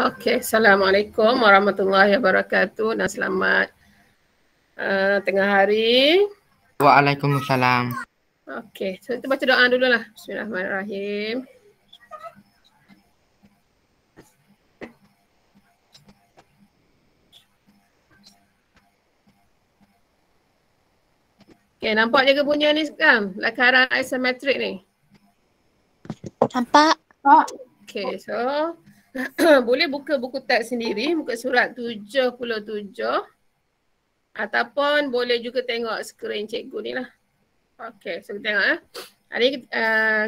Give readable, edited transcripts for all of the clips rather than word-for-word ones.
Okey, Assalamualaikum warahmatullahi wabarakatuh dan selamat tengah hari. Waalaikumsalam. Okey, so kita baca doa dululah. Bismillahirrahmanirrahim. Okey, nampak je ke bunyi ni sekarang? Lakaran isometrik ni. Nampak? Okey, so boleh buka buku teks sendiri, muka surat 77 ataupun boleh juga tengok skrin cikgu ni lah. Okey, so kita tengok hari ni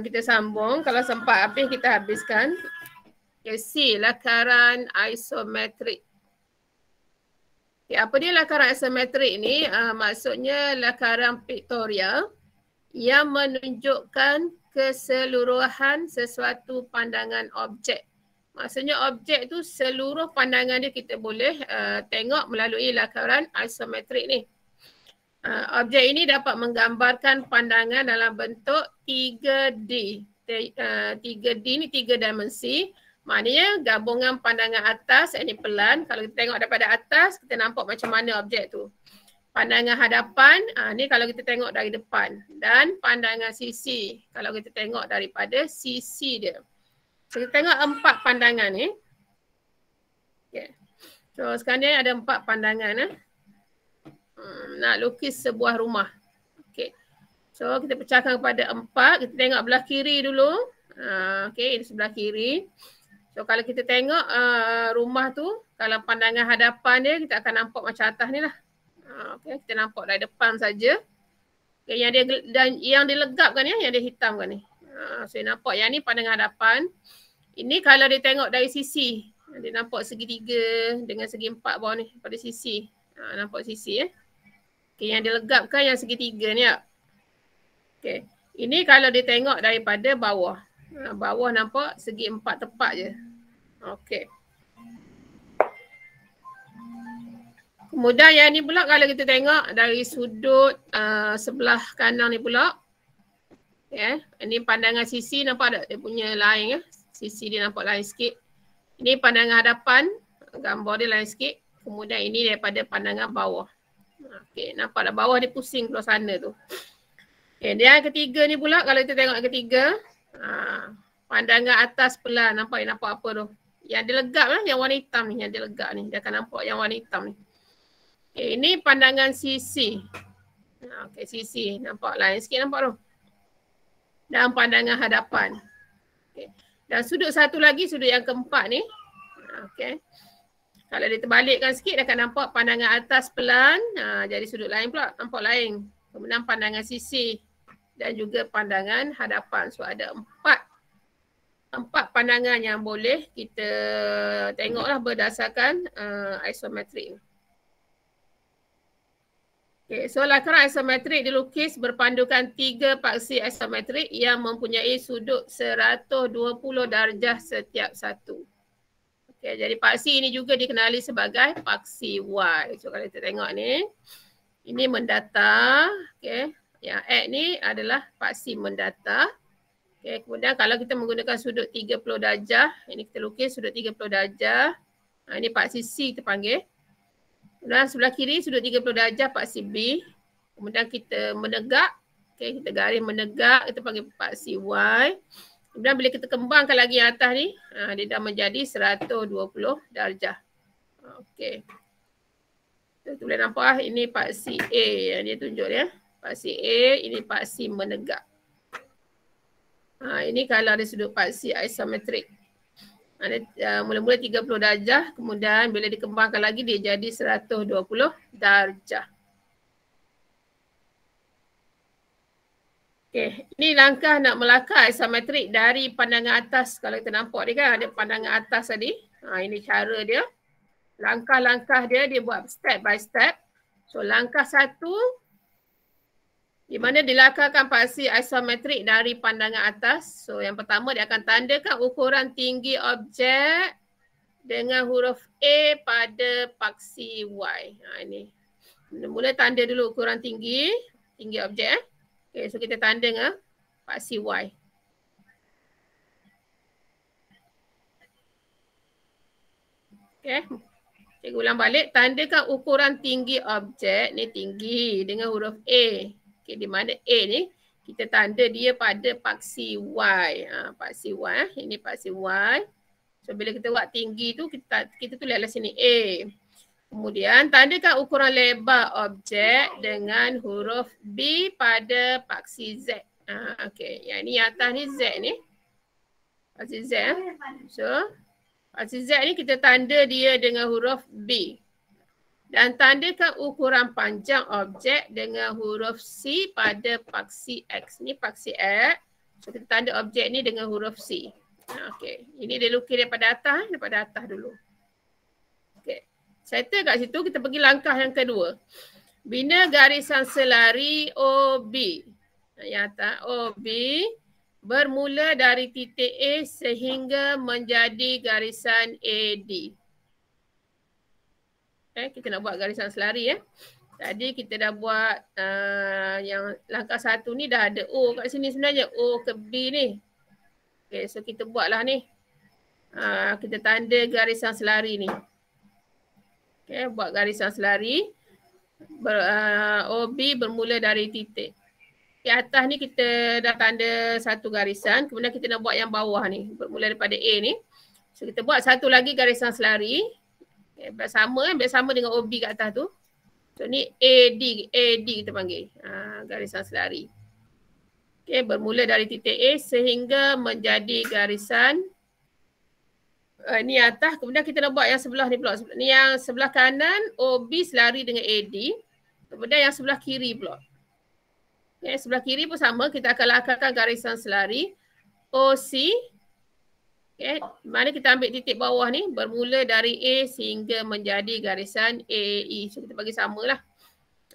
kita sambung, kalau sempat habis kita habiskan. Okay, C, lakaran isometrik. Okay, apa dia lakaran isometrik ni? Maksudnya lakaran piktorial yang menunjukkan keseluruhan sesuatu pandangan objek. Maksudnya objek tu seluruh pandangan dia kita boleh tengok melalui lakaran isometrik ni. Objek ini dapat menggambarkan pandangan dalam bentuk 3D. 3D ni 3 dimensi. Maknanya gabungan pandangan atas, ini pelan. Kalau kita tengok daripada atas, kita nampak macam mana objek tu. Pandangan hadapan, ni kalau kita tengok dari depan. Dan pandangan sisi, kalau kita tengok daripada sisi dia. So, kita tengok 4 pandangan ni. Okay. So sekarang ni ada 4 pandangan. Nak lukis sebuah rumah. Okay. So kita pecahkan kepada 4. Kita tengok belah kiri dulu. Okay, ini sebelah kiri. So kalau kita tengok rumah tu, kalau pandangan hadapan dia, kita akan nampak macam atas ni lah. Okay, kita nampak dari depan saja. Okay, yang dilegapkan ni, yang dia hitamkan ni. So nampak yang ni pandangan hadapan. Ini kalau dia tengok dari sisi, dia nampak segitiga dengan segi 4 bawah ni pada sisi. Nampak sisi Okay, yang dilegapkan yang segitiga ni. Okay. Ini kalau dia tengok daripada bawah. Bawah nampak segi 4 tepat je. Okey. Kemudian yang ni pula kalau kita tengok dari sudut sebelah kanan ni pula. Okay. Ini pandangan sisi nampak tak dia punya lain Sisi dia nampak lain sikit. Ini pandangan hadapan. Gambar dia lain sikit. Kemudian ini daripada pandangan bawah. Okey, nampak tak bawah dia pusing keluar sana tu. Okay, dia yang ketiga ni pula kalau kita tengok yang ketiga. Pandangan atas pelan, nampak apa tu. Yang dia legap lah, yang warna hitam ni, yang dia legap ni. Dia akan nampak yang warna hitam ni. Okay, ini pandangan sisi. Okay, sisi. Nampak lain sikit nampak tu. Dan pandangan hadapan. Okay. Dan sudut satu lagi, sudut yang keempat ni. Okay. Kalau dia terbalikkan sikit, dia akan nampak pandangan atas pelan. Jadi sudut lain pula, nampak lain. Kemudian pandangan sisi. Dan juga pandangan hadapan. So ada 4 pandangan yang boleh kita tengoklah berdasarkan isometrik. Okay, so lakaran isometrik dilukis berpandukan 3 paksi isometrik yang mempunyai sudut 120 darjah setiap satu. Okay, jadi paksi ini juga dikenali sebagai paksi Y. So kalau kita tengok ni, ini mendatar. Okay. Yang X ni adalah paksi mendatar. Okay, kemudian kalau kita menggunakan sudut 30 darjah, ini kita lukis sudut 30 darjah. Ini paksi C kita panggil. Kemudian sebelah kiri sudut 30 darjah paksi B. Kemudian kita menegak. Okay, kita garis menegak, kita panggil paksi Y. Kemudian bila kita kembangkan lagi yang atas ni, dia dah menjadi 120 darjah. Okay. Kita boleh nampak ini paksi A yang dia tunjuk ya. Paksi A, ini paksi menegak. Ini kalau ada sudut paksi isometrik. Mula-mula 30 darjah, kemudian bila dikembangkan lagi dia jadi 120 darjah. Okey, ini langkah nak melakar isometrik dari pandangan atas. Kalau kita nampak dia kan ada pandangan atas tadi. Ini cara dia. Langkah-langkah dia buat step by step. So langkah 1, di mana dilakarkan paksi isometrik dari pandangan atas. So yang pertama dia akan tandakan ukuran tinggi objek dengan huruf A pada paksi Y. Ini. Mula-mula tanda dulu ukuran tinggi objek. Okay, so kita tanda dengan paksi Y. Okay. Cikgu ulang balik. Tandakan ukuran tinggi objek. Ni tinggi dengan huruf A. Okay, di mana A ni kita tanda dia pada paksi Y. Paksi Y. Ini paksi Y. So bila kita buat tinggi tu kita tulislah sini A. Kemudian tandakan ukuran lebar objek dengan huruf B pada paksi Z. Okey, yang ni atas ni Z ni. Paksi Z. So paksi Z ni kita tanda dia dengan huruf B. Dan tandakan ukuran panjang objek dengan huruf C pada paksi X. Ni paksi X. So kita tanda objek ni dengan huruf C. Okey, ini dia lukis daripada atas dulu. Okey. Settle kat situ, kita pergi langkah yang kedua. Bina garisan selari OB. Yang atas OB bermula dari titik A sehingga menjadi garisan AD. Kita nak buat garisan selari. Tadi kita dah buat yang langkah satu ni dah ada O kat sini sebenarnya. O ke B ni. Okay, so kita buatlah ni. Kita tanda garisan selari ni. Okay, buat garisan selari. OB bermula dari titik. Di atas ni kita dah tanda satu garisan. Kemudian kita nak buat yang bawah ni. Bermula daripada A ni. So kita buat satu lagi garisan selari. Okay, bersama dengan OB kat atas tu. So ni AD kita panggil. Garisan selari. Okay, bermula dari titik A sehingga menjadi garisan ni atas. Kemudian kita nak buat yang sebelah ni pula. Ni yang sebelah kanan OB selari dengan AD. Kemudian yang sebelah kiri pula. Okay, sebelah kiri pun sama. Kita akan lakarkan garisan selari OC. Okay, mana kita ambil titik bawah ni. Bermula dari A sehingga menjadi garisan AE. So kita bagi samalah.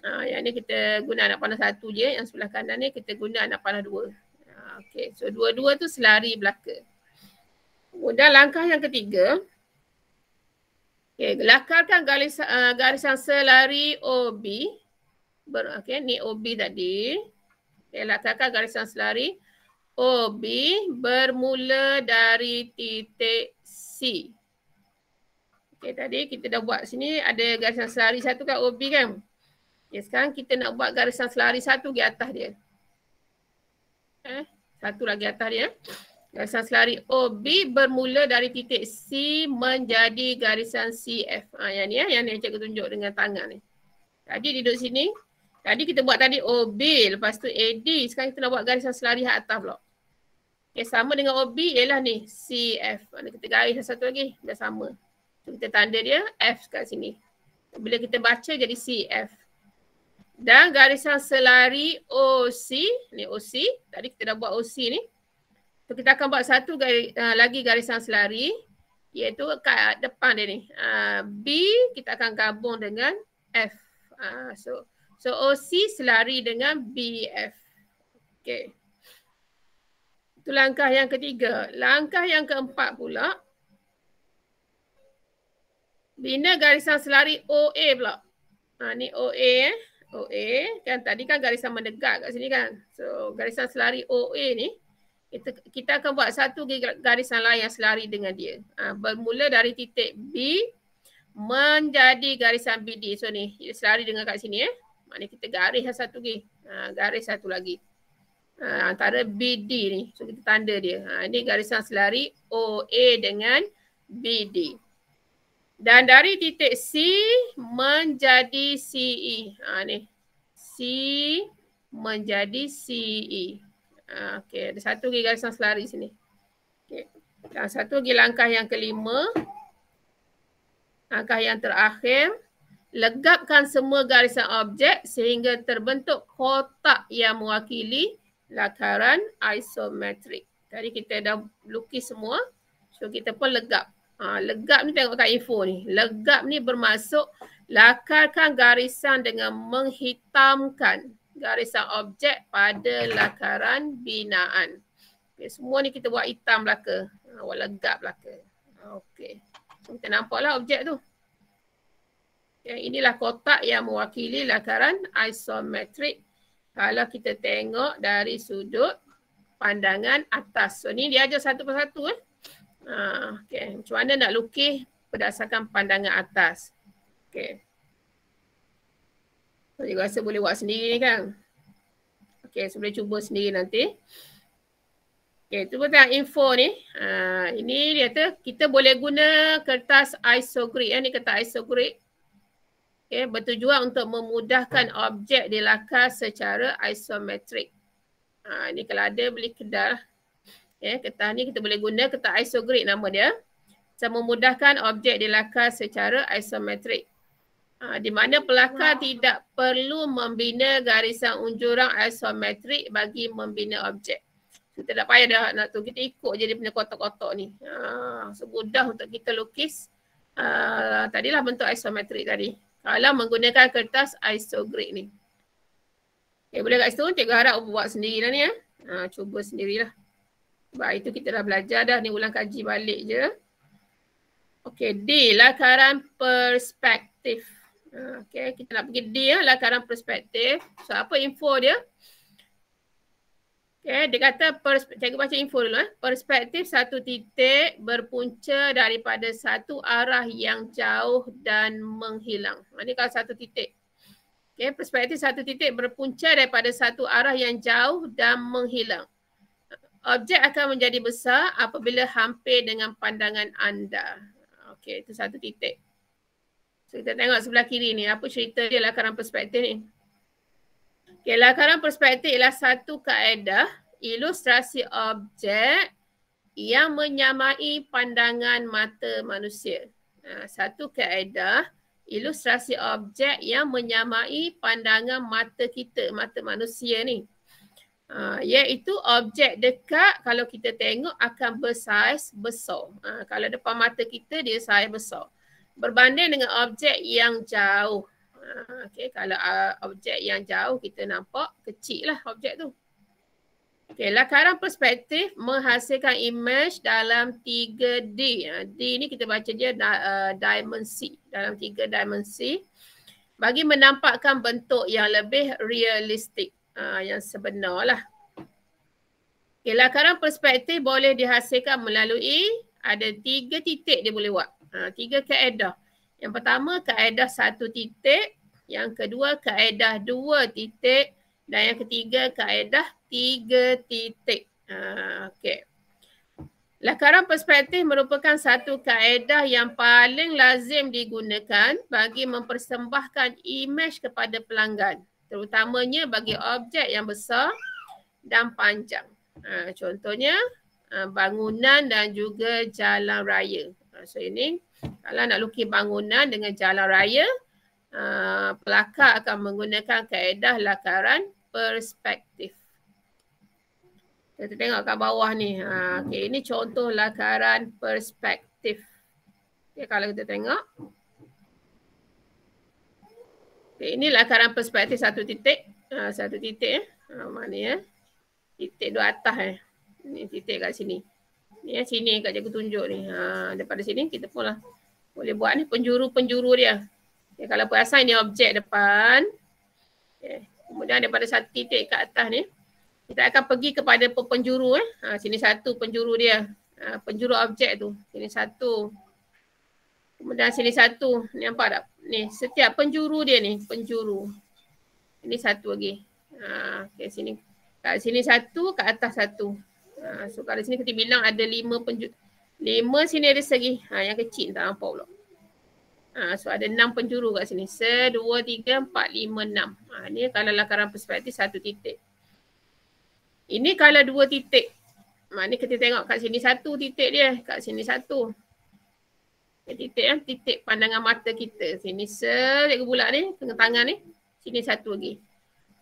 Yang ni kita guna anak panah satu je. Yang sebelah kanan ni kita guna anak panah dua. Okay, so dua-dua tu selari belaka. Kemudian langkah yang ketiga. Okay, lakarkan garisan selari OB. Okay, ni OB tadi. Okay, lakarkan garisan selari OB bermula dari titik C. Okay, tadi kita dah buat sini ada garisan selari satu kat OB kan. Okay, sekarang kita nak buat garisan selari satu di atas dia. Satu lagi atas dia. Garisan selari OB bermula dari titik C menjadi garisan CF. Yang ni cikgu tunjuk dengan tangan ni. Tadi duduk sini. Tadi kita buat tadi OB, lepas tu AD. Sekarang kita nak buat garisan selari hak atas pula. Okay, sama dengan OB ialah ni CF. Mana kita garis satu lagi, dah sama. So, kita tanda dia F kat sini. Bila kita baca jadi CF. Dan garisan selari OC, ni OC. Tadi kita dah buat OC ni. So, kita akan buat satu lagi garisan selari. Iaitu kat depan dia ni. B kita akan gabung dengan F. So OC selari dengan BF. Okay. Itu langkah yang ketiga. Langkah yang keempat pula. Bina garisan selari OA pula. Ni OA OA. Kan tadi kan garisan mendekat kat sini kan. So garisan selari OA ni. Kita akan buat satu garisan lain yang selari dengan dia. Bermula dari titik B. Menjadi garisan BD. So ni selari dengan kat sini Maknanya kita garis satu lagi. Garis satu lagi. Antara BD ni. So kita tanda dia. Ini garisan selari OA dengan BD. Dan dari titik C menjadi CE. Ni. C menjadi CE. Okey, ada satu lagi garisan selari sini. Okey. Dan satu lagi langkah yang kelima. Langkah yang terakhir. Legapkan semua garisan objek sehingga terbentuk kotak yang mewakili lakaran isometrik. Tadi kita dah lukis semua. So kita pun legap. Legap ni tengok kat info ni. Legap ni bermaksud lakarkan garisan dengan menghitamkan garisan objek pada lakaran binaan. Okay, semua ni kita buat hitam belaka. Buat legap belaka. Okey. So, kita nampaklah objek tu. Inilah kotak yang mewakili lakaran isometrik kalau kita tengok dari sudut pandangan atas. So ni dia ajar satu persatu. Okay. Macam mana nak lukis berdasarkan pandangan atas. Okey. Saya rasa boleh buat sendiri ni kan. Okey, so boleh cuba sendiri nanti. Okey, tu tentang info ni. Ini dia kata kita boleh guna kertas isogrid. Ni kertas isogrid. Okey, bertujuan untuk memudahkan objek dilakar secara isometrik. Ni kalau ada beli kedai lah. Kertas ni kita boleh guna kertas isogrid nama dia. Bisa memudahkan objek dilakar secara isometrik. Di mana pelakar tidak perlu membina garisan unjuran isometrik bagi membina objek. Kita tak payah dah nak tu, kita ikut je dia punya kotak-kotak ni. So mudah untuk kita lukis tadilah bentuk isometrik tadi. Kalau menggunakan kertas isogrid ni. Okay, boleh kat situ, cikgu harap buat sendirilah ni ya. Cuba sendirilah. Sebab itu kita dah belajar dah, ni ulang kaji balik je. Okey, D, lakaran perspektif. Okey, kita nak pergi D ya, lakaran perspektif. So apa info dia? Okey, dia kata, cikgu baca info dulu. Perspektif satu titik berpunca daripada satu arah yang jauh dan menghilang. Ini kalau satu titik. Okey, perspektif satu titik berpunca daripada satu arah yang jauh dan menghilang. Objek akan menjadi besar apabila hampir dengan pandangan anda. Okey, itu satu titik. So kita tengok sebelah kiri ni, apa cerita dia lakaran perspektif ni. Okey, lakaran perspektif ialah satu kaedah ilustrasi objek yang menyamai pandangan mata manusia. Satu kaedah ilustrasi objek yang menyamai pandangan mata kita, mata manusia ni. Iaitu objek dekat kalau kita tengok akan bersaiz besar. Kalau depan mata kita dia saiz besar. Berbanding dengan objek yang jauh. Okay, kalau objek yang jauh kita nampak kecil lah objek tu. Okay, lakaran perspektif menghasilkan imej dalam 3D. D ni kita baca dia dimensi. Dalam 3 dimensi. Bagi menampakkan bentuk yang lebih realistik. Yang sebenar lah. Okay, lakaran perspektif boleh dihasilkan melalui ada 3 titik dia boleh buat. 3 kaedah. Yang pertama kaedah 1 titik. Yang kedua kaedah 2 titik. Dan yang ketiga kaedah 3 titik. Okay. Lakaran perspektif merupakan satu kaedah yang paling lazim digunakan bagi mempersembahkan imej kepada pelanggan. Terutamanya bagi objek yang besar dan panjang. Contohnya bangunan dan juga jalan raya. So ini kalau nak lukis bangunan dengan jalan raya, pelakar akan menggunakan kaedah lakaran perspektif. Kita tengok kat bawah ni. Okay, ini contoh lakaran perspektif. Okay, kalau kita tengok. Okay, ini lakaran perspektif 1 titik. 1 titik mana ya? Titik dua atas Ni titik kat sini. Ni sini kat cikgu tunjuk ni. Daripada sini kita pun lah boleh buat ni penjuru-penjuru dia. Okay, kalau perasan ni objek depan. Okay. Kemudian daripada 1 titik kat atas ni. Kita akan pergi kepada penjuru. Sini 1 penjuru dia. Penjuru objek tu. Sini 1. Kemudian sini 1. Ni nampak tak? Ni setiap penjuru dia ni. Penjuru. Ini 1 lagi. Okay, sini. Kat sini 1, kat atas 1. So kalau sini kita bilang ada 5 penjuru. 5 sini ada segi. Yang kecil tak nampak pula. So ada 6 penjuru kat sini. 1, 2, 3, 4, 5, 6. Ni kalau lakaran perspektif 1 titik. Ini kalau 2 titik. Ni kita tengok kat sini 1 titik dia. Kat sini 1. Titik titik pandangan mata kita. Sini cikgu bulat ni, tengah tangan ni. Sini 1 lagi.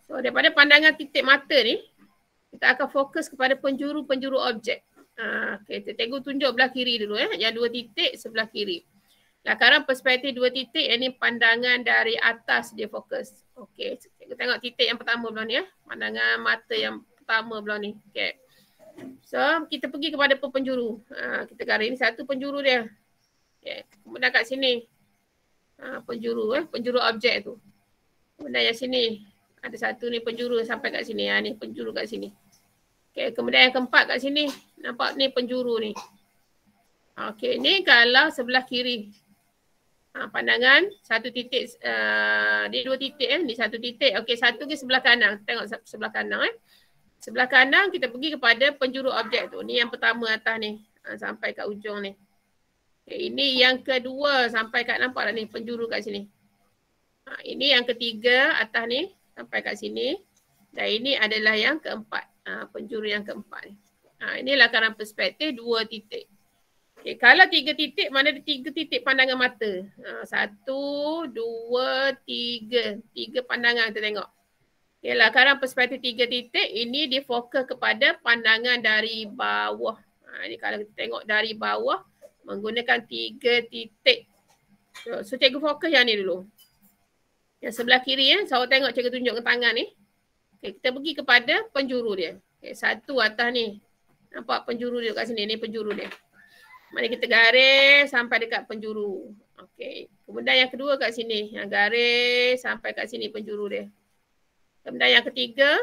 So daripada pandangan titik mata ni, kita akan fokus kepada penjuru-penjuru objek. Okay, cikgu tunjuk belah kiri dulu Yang 2 titik sebelah kiri. Lakaran perspektif 2 titik, ini pandangan dari atas dia fokus. Okay, cikgu tengok titik yang pertama belah ni Pandangan mata yang pertama belah ni. Okay. So kita pergi kepada penjuru. Kita garis ni 1 penjuru dia. Okay. Kemudian kat sini penjuru penjuru objek tu. Kemudian yang sini ada 1 ni penjuru sampai kat sini. Ni penjuru kat sini. Okay. Kemudian yang keempat kat sini nampak ni penjuru ni. Okey, ni kalau sebelah kiri. Pandangan satu titik, dia dua titik ni satu titik. Okey, satu ke sebelah kanan. Tengok sebelah kanan Sebelah kanan kita pergi kepada penjuru objek tu. Ni yang pertama atas ni. Sampai kat ujung ni. Okay, ini yang kedua sampai kat nampak tak ni penjuru kat sini. Ini yang ketiga atas ni sampai kat sini. Dan ini adalah yang keempat. Penjuru yang keempat ni. Ini lakaran perspektif dua titik. Okay, kalau tiga titik, mana ada tiga titik pandangan mata. Satu, dua, tiga. Tiga pandangan kita tengok. Okay, lakaran perspektif tiga titik, ini difokus kepada pandangan dari bawah. Ini kalau kita tengok dari bawah, menggunakan tiga titik. So cikgu fokus yang ni dulu. Yang sebelah kiri saya tengok cikgu tunjukkan tangan ni. Okay, kita pergi kepada penjuru dia. Okay, satu atas ni. Nampak penjuru dia kat sini, ni penjuru dia. Mari kita garis sampai dekat penjuru. Okey. Kemudian yang kedua kat sini. Yang garis sampai kat sini penjuru dia. Kemudian yang ketiga.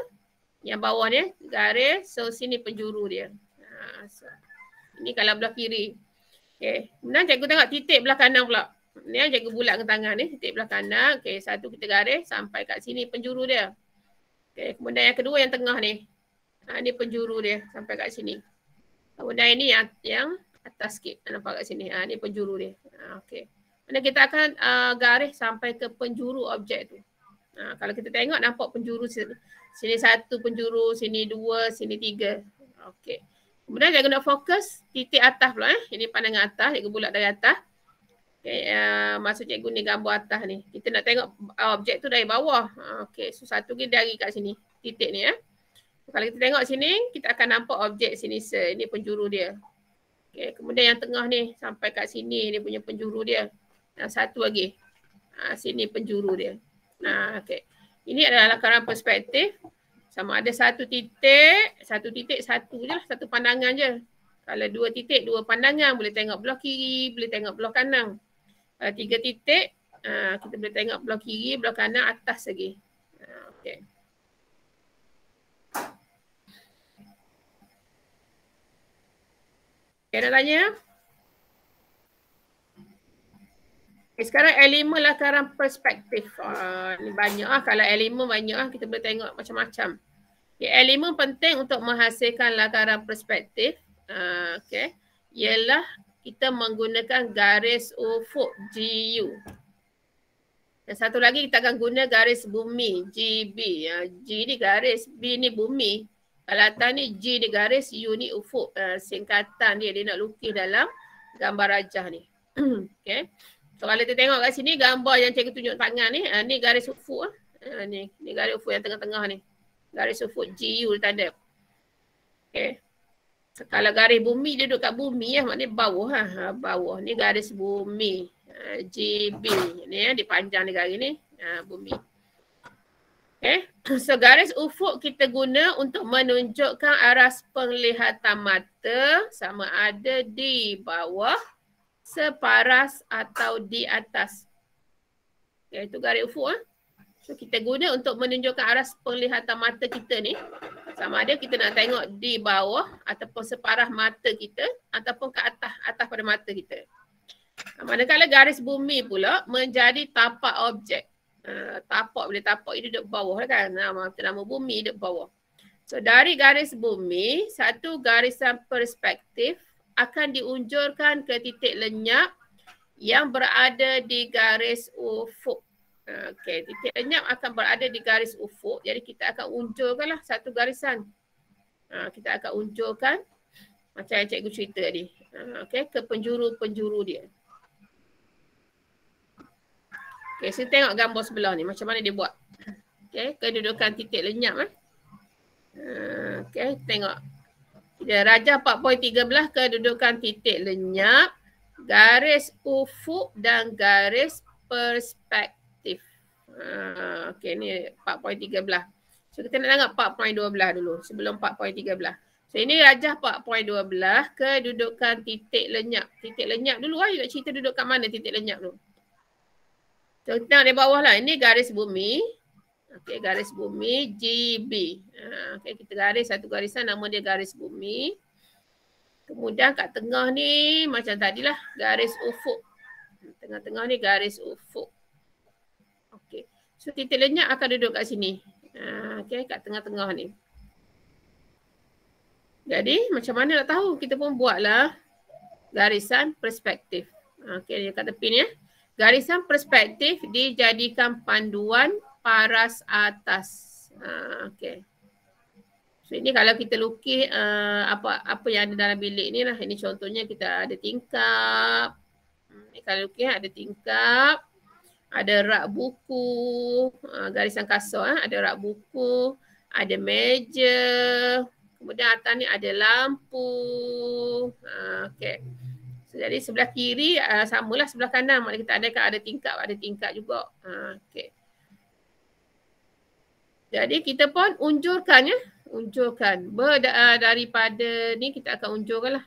Yang bawah ni. Garis. So sini penjuru dia. So. Ini kalau belah kiri. Okey. Kemudian cikgu tengok titik belah kanan pula. Ni yang cikgu bulatkan tangan ni. Titik belah kanan. Okey. Satu kita garis sampai kat sini penjuru dia. Okey. Kemudian yang kedua yang tengah ni. Ni penjuru dia sampai kat sini. Kemudian ini yang atas sikit. Nampak kat sini. Ni penjuru dia. Okey. Mana kita akan garis sampai ke penjuru objek tu. Kalau kita tengok nampak penjuru sini. Sini satu penjuru, sini dua, sini tiga. Okey. Kemudian cikgu nak fokus titik atas pula. Ini pandangan atas. Cikgu bulat dari atas. Okay, maksud cikgu ni gambar atas ni. Kita nak tengok objek tu dari bawah. Okey. So satu lagi dari kat sini. Titik ni Kalau kita tengok sini, kita akan nampak objek sini. Ini penjuru dia. Okay, kemudian yang tengah ni sampai kat sini dia punya penjuru dia. Dan satu lagi. Sini penjuru dia. Okay. Ini adalah lakaran perspektif. Sama ada satu titik, satu je lah. Satu pandangan je. Kalau dua titik, dua pandangan. Boleh tengok belah kiri, boleh tengok belah kanan. Kalau tiga titik, kita boleh tengok belah kiri, belah kanan, atas lagi. Okay. Okay, nak tanya? Okay, sekarang elemen lakaran perspektif. Ni banyak Kalau elemen banyak kita boleh tengok macam-macam. Okay, elemen penting untuk menghasilkan lakaran perspektif. Okay. Ialah kita menggunakan garis ufuk GU. Dan satu lagi kita akan guna garis bumi GB. G ni garis, B ni bumi. Kalau atas ni G ni garis, U ni ufuk. Singkatan dia nak lukis dalam gambar rajah ni. Okay. So kalau kita tengok kat sini gambar yang cikgu tunjuk tangan ni. Ni garis ufuk. Ni garis ufuk yang tengah-tengah ni. Garis ufuk GU tanda. Okay. So, kalau garis bumi dia duduk kat bumi maknanya bawah bawah. Ni garis bumi. GB. Ni dipanjang ni garis ni. Bumi. Okay. So garis ufuk kita guna untuk menunjukkan aras penglihatan mata sama ada di bawah, separas atau di atas. Okay, itu garis ufuk. So kita guna untuk menunjukkan aras penglihatan mata kita ni. Sama ada kita nak tengok di bawah ataupun separas mata kita ataupun ke atas pada mata kita. Manakala garis bumi pula menjadi tapak objek. Tapak boleh tapak dia duduk bawah kan. Nama bumi duduk bawah. So dari garis bumi, satu garisan perspektif akan diunjurkan ke titik lenyap yang berada di garis ufuk. Okey, titik lenyap akan berada di garis ufuk. Jadi kita akan unjurkanlah satu garisan. Kita akan unjurkan macam yang cikgu cerita tadi. Okey, ke penjuru-penjuru dia. Okay, saya tengok gambar sebelah ni macam mana dia buat. Okay, kedudukan titik lenyap. Okay, tengok. Dia rajah 4.13 kedudukan titik lenyap, garis ufuk dan garis perspektif. Okay, ni 4.13. So kita nak tengok 4.12 dulu sebelum 4.13. So ini rajah 4.12 kedudukan titik lenyap. Titik lenyap dulu nak cerita duduk kat mana titik lenyap tu. So kita tengok di bawah lah. Ini garis bumi. Okey, garis bumi GB. Okey, kita garis satu garisan nama dia garis bumi. Kemudian kat tengah ni macam tadilah garis ufuk. Tengah-tengah ni garis ufuk. Okey. So titik lenyap akan duduk kat sini. Okey, kat tengah-tengah ni. Jadi macam mana nak tahu? Kita pun buatlah garisan perspektif. Okey, dia kat tepi ni. Garisan perspektif dijadikan panduan paras atas. Okey. So ini kalau kita lukis apa yang ada dalam bilik ni lah. Ini contohnya kita ada tingkap. Ni kalau lukis ada tingkap. Ada rak buku. Garisan kasar. Ada rak buku. Ada meja. Kemudian atas ni ada lampu. Okey. So, jadi sebelah kiri samalah sebelah kanan. Maknanya kita ada tingkap juga. Okey. Jadi kita pun unjurkan ya. Unjurkan. Daripada ni kita akan unjurkan lah.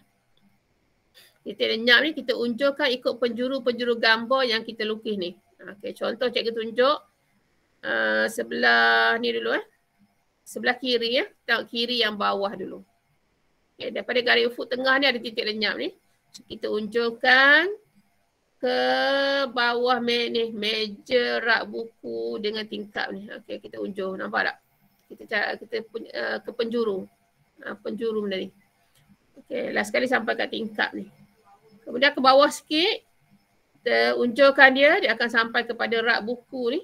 Titik lenyap ni kita unjurkan ikut penjuru-penjuru gambar yang kita lukis ni. Okey, contoh cikgu tunjuk sebelah ni dulu sebelah kiri ya. Tengok kiri yang bawah dulu. Okay, daripada garis ufuk tengah ni ada titik lenyap ni. So, kita unjurkan ke bawah meja rak buku dengan tingkap ni. Okey, kita unjur. Nampak tak? Kita ke penjuru. Penjuru benda ni. Okey, last sekali sampai kat tingkap ni. Kemudian ke bawah sikit. Kita unjurkan dia akan sampai kepada rak buku ni.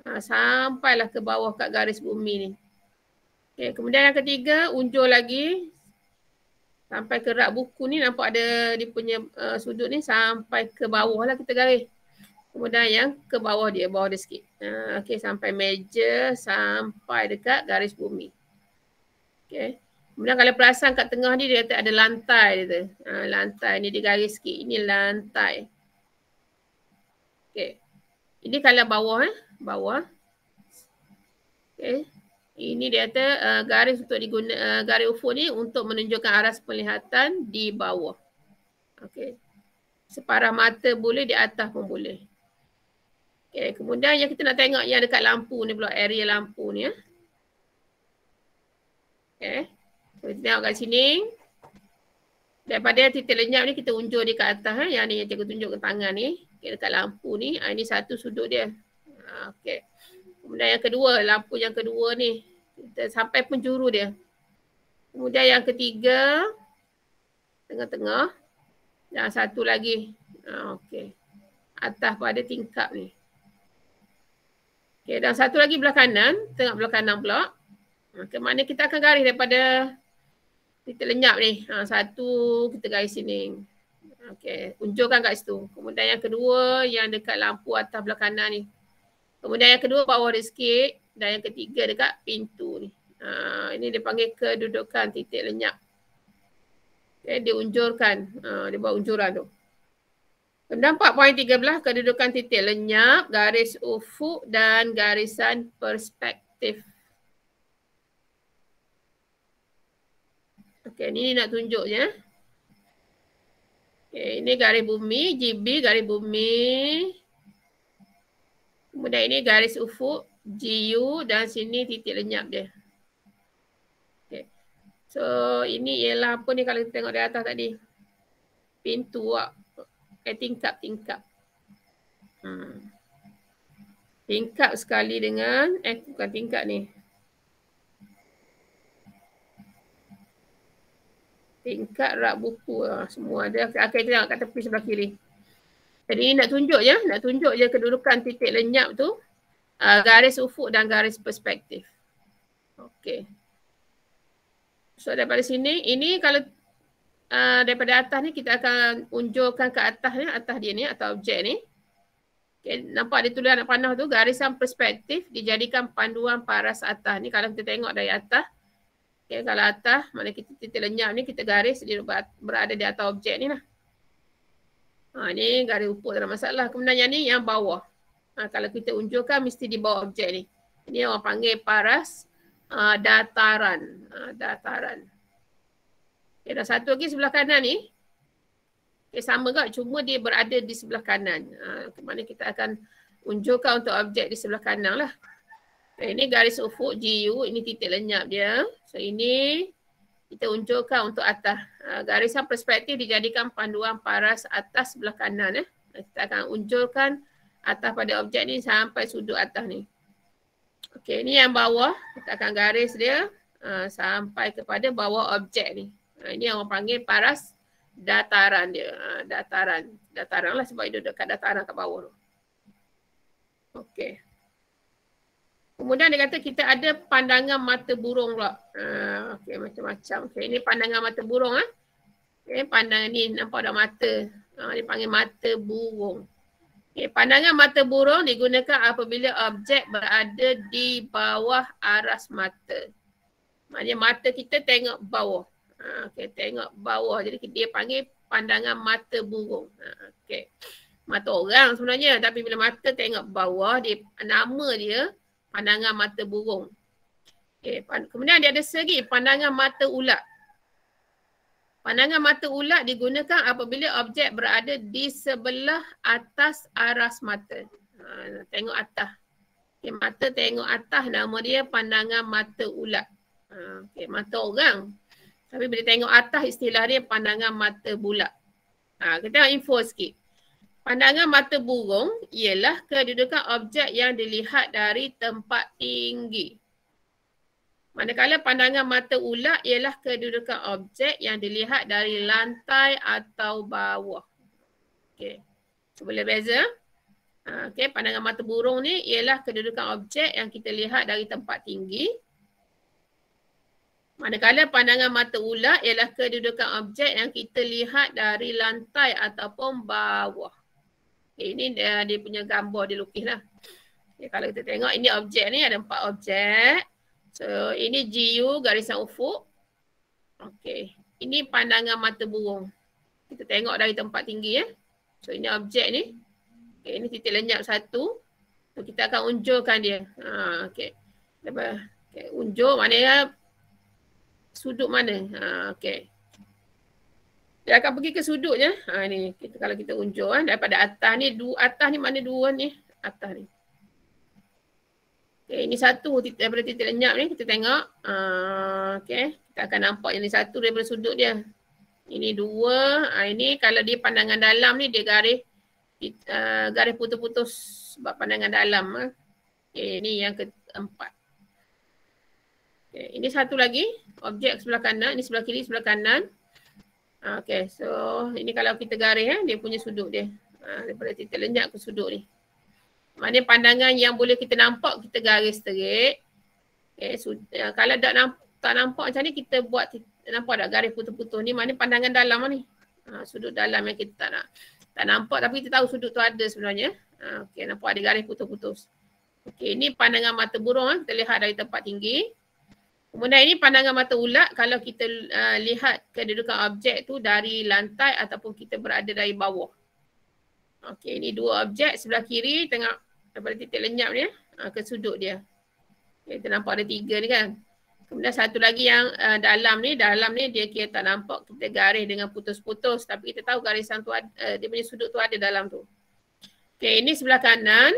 Sampailah ke bawah kat garis bumi ni. Okay, kemudian yang ketiga, unjur lagi. Sampai ke rak buku ni nampak ada dia punya sudut ni sampai ke bawah lah kita garis. Kemudian yang ke bawah dia sikit. Okey, sampai meja, sampai dekat garis bumi. Okey. Kemudian kalau perasan kat tengah ni dia ada lantai dia tu. Lantai ni dia garis sikit. Ini lantai. Okey. Ini kalau bawah bawah. Okey. Ini dia kata garis untuk garis ufuk ni untuk menunjukkan aras penglihatan di bawah. Okey. Separah mata boleh, di atas pun boleh. Okey, kemudian yang kita nak tengok yang dekat lampu ni pula, area lampu ni ya. Okey. So, kita tengok kat sini. Daripada titik lenyap ni kita unjur dia kat atas yang ni yang cikgu tunjuk ke tangan ni. Okay, dekat lampu ni, ini satu sudut dia. Okey. Kemudian yang kedua, lampu yang kedua ni. Kita sampai penjuru dia. Kemudian yang ketiga, tengah-tengah. Dan satu lagi. Okey. Atas pada tingkap ni. Okey, dan satu lagi belah kanan. Tengok belah kanan pula. Ke mana kita akan garis daripada titik lenyap ni. Satu kita garis sini. Okey, unjurkan kat situ. Kemudian yang kedua yang dekat lampu atas belah kanan ni. Kemudian yang kedua bawah dia sikit. Dan yang ketiga dekat pintu ni. Ini dia panggil kedudukan titik lenyap. Okay, dia unjurkan. Dia buat unjuran tu. Kemudian 4.13 kedudukan titik lenyap, garis ufuk dan garisan perspektif. Okey, ni nak tunjuk je. Okey, ini garis bumi, GB garis bumi. Kemudian ini garis ufuk, GU dan sini titik lenyap dia. Okay. So ini ialah apa ni kalau kita tengok di atas tadi. Pintu tingkap. Tingkap sekali dengan, bukan tingkap ni. Tingkap rak buku semua ada. Kita tengok kat tepi sebelah kiri. Jadi nak tunjuk je kedudukan titik lenyap tu. Garis ufuk dan garis perspektif. Okey. So daripada sini, ini kalau daripada atas ni kita akan unjurkan ke atas ni, atas dia ni atau objek ni. Okay, nampak dia tulis anak panah tu, garisan perspektif dijadikan panduan paras atas. Ni kalau kita tengok dari atas. Okay, kalau atas, mana kita titik lenyap ni kita garis dia berada di atas objek ni lah. Ni garis ufuk tak ada masalah. Kemudian yang ni yang bawah. Kalau kita unjurkan mesti di bawah objek ni. Ini orang panggil paras dataran. Dataran. Okay, dan satu lagi sebelah kanan ni. Okay, sama juga cuma dia berada di sebelah kanan. Kemana kita akan unjurkan untuk objek di sebelah kanan lah. Okay, ini garis ufuk GU. Ini titik lenyap dia. So ini kita unjurkan untuk atas. Garisan perspektif dijadikan panduan paras atas sebelah kanan. Kita akan unjurkan atas pada objek ni sampai sudut atas ni. Okey, ni yang bawah. Kita akan garis dia sampai kepada bawah objek ni. Ini yang orang panggil paras dataran dia. Dataran lah sebab dia dekat dataran kat bawah tu. Okey. Kemudian dia kata kita ada pandangan mata burung pula. Okey, macam-macam. Okey, ini pandangan mata burung. Okey, pandangan ni nampak ada mata. Dia panggil mata burung. Okay, pandangan mata burung digunakan apabila objek berada di bawah aras mata. Maknanya mata kita tengok bawah. Okay, tengok bawah. Jadi dia panggil pandangan mata burung. Okay. Mata orang sebenarnya. Tapi bila mata tengok bawah, nama dia pandangan mata burung. Okay. Kemudian dia ada segi pandangan mata ulat. Pandangan mata ulat digunakan apabila objek berada di sebelah atas aras mata. Tengok atas. Okay, mata tengok atas, nama dia pandangan mata ulat. Okay, mata orang. Tapi bila tengok atas, istilah dia pandangan mata bulat. Kita tengok info sikit. Pandangan mata burung ialah kedudukan objek yang dilihat dari tempat tinggi. Manakala pandangan mata ulat ialah kedudukan objek yang dilihat dari lantai atau bawah. Okey. So boleh beza. Okey, pandangan mata burung ni ialah kedudukan objek yang kita lihat dari tempat tinggi. Manakala pandangan mata ulat ialah kedudukan objek yang kita lihat dari lantai ataupun bawah. Okay, ini dia punya gambar dia lukis lah. Okay, kalau kita tengok ini objek ni ada 4 objek. So ini GU garisan ufuk. Okey. Ini pandangan mata burung. Kita tengok dari tempat tinggi . So ini objek ni. Okey, ini titik lenyap satu. So kita akan unjurkan dia. Okey. Okay. Unjur maknanya sudut mana. Okey. Dia akan pergi ke sudutnya. Ni kalau kita unjur daripada atas ni, atas ni mana dua ni? Atas ni. Okay, ini satu daripada titik lenyap ni kita tengok. Okay, kita akan nampak yang ni satu daripada sudut dia. Ini dua. Ini kalau dia pandangan dalam ni dia garis putus-putus sebab pandangan dalam. Okay, ini yang keempat. Okay, ini satu lagi objek sebelah kanan. Ini sebelah kiri, sebelah kanan. Okay, so ini kalau kita garis dia punya sudut dia. Daripada titik lenyap ke sudut ni. Maknanya pandangan yang boleh kita nampak, kita garis terik. Okay, kalau tak nampak macam ni, kita buat, nampak tak garis putus-putus ni, maknanya pandangan dalam ni. Sudut dalam yang kita tak nampak tapi kita tahu sudut tu ada sebenarnya. Okay, nampak ada garis putus-putus. Okay, ini pandangan mata burung kita lihat dari tempat tinggi. Kemudian ini pandangan mata ulat kalau kita lihat kedudukan objek tu dari lantai ataupun kita berada dari bawah. Okey, ini dua objek sebelah kiri tengok daripada titik lenyap dia ke sudut dia. Okay, kita nampak ada 3 ni kan. Kemudian satu lagi yang dalam ni dia kira tak nampak, kita garis dengan putus-putus tapi kita tahu garisan tu dia punya sudut tu ada dalam tu. Okey, ini sebelah kanan.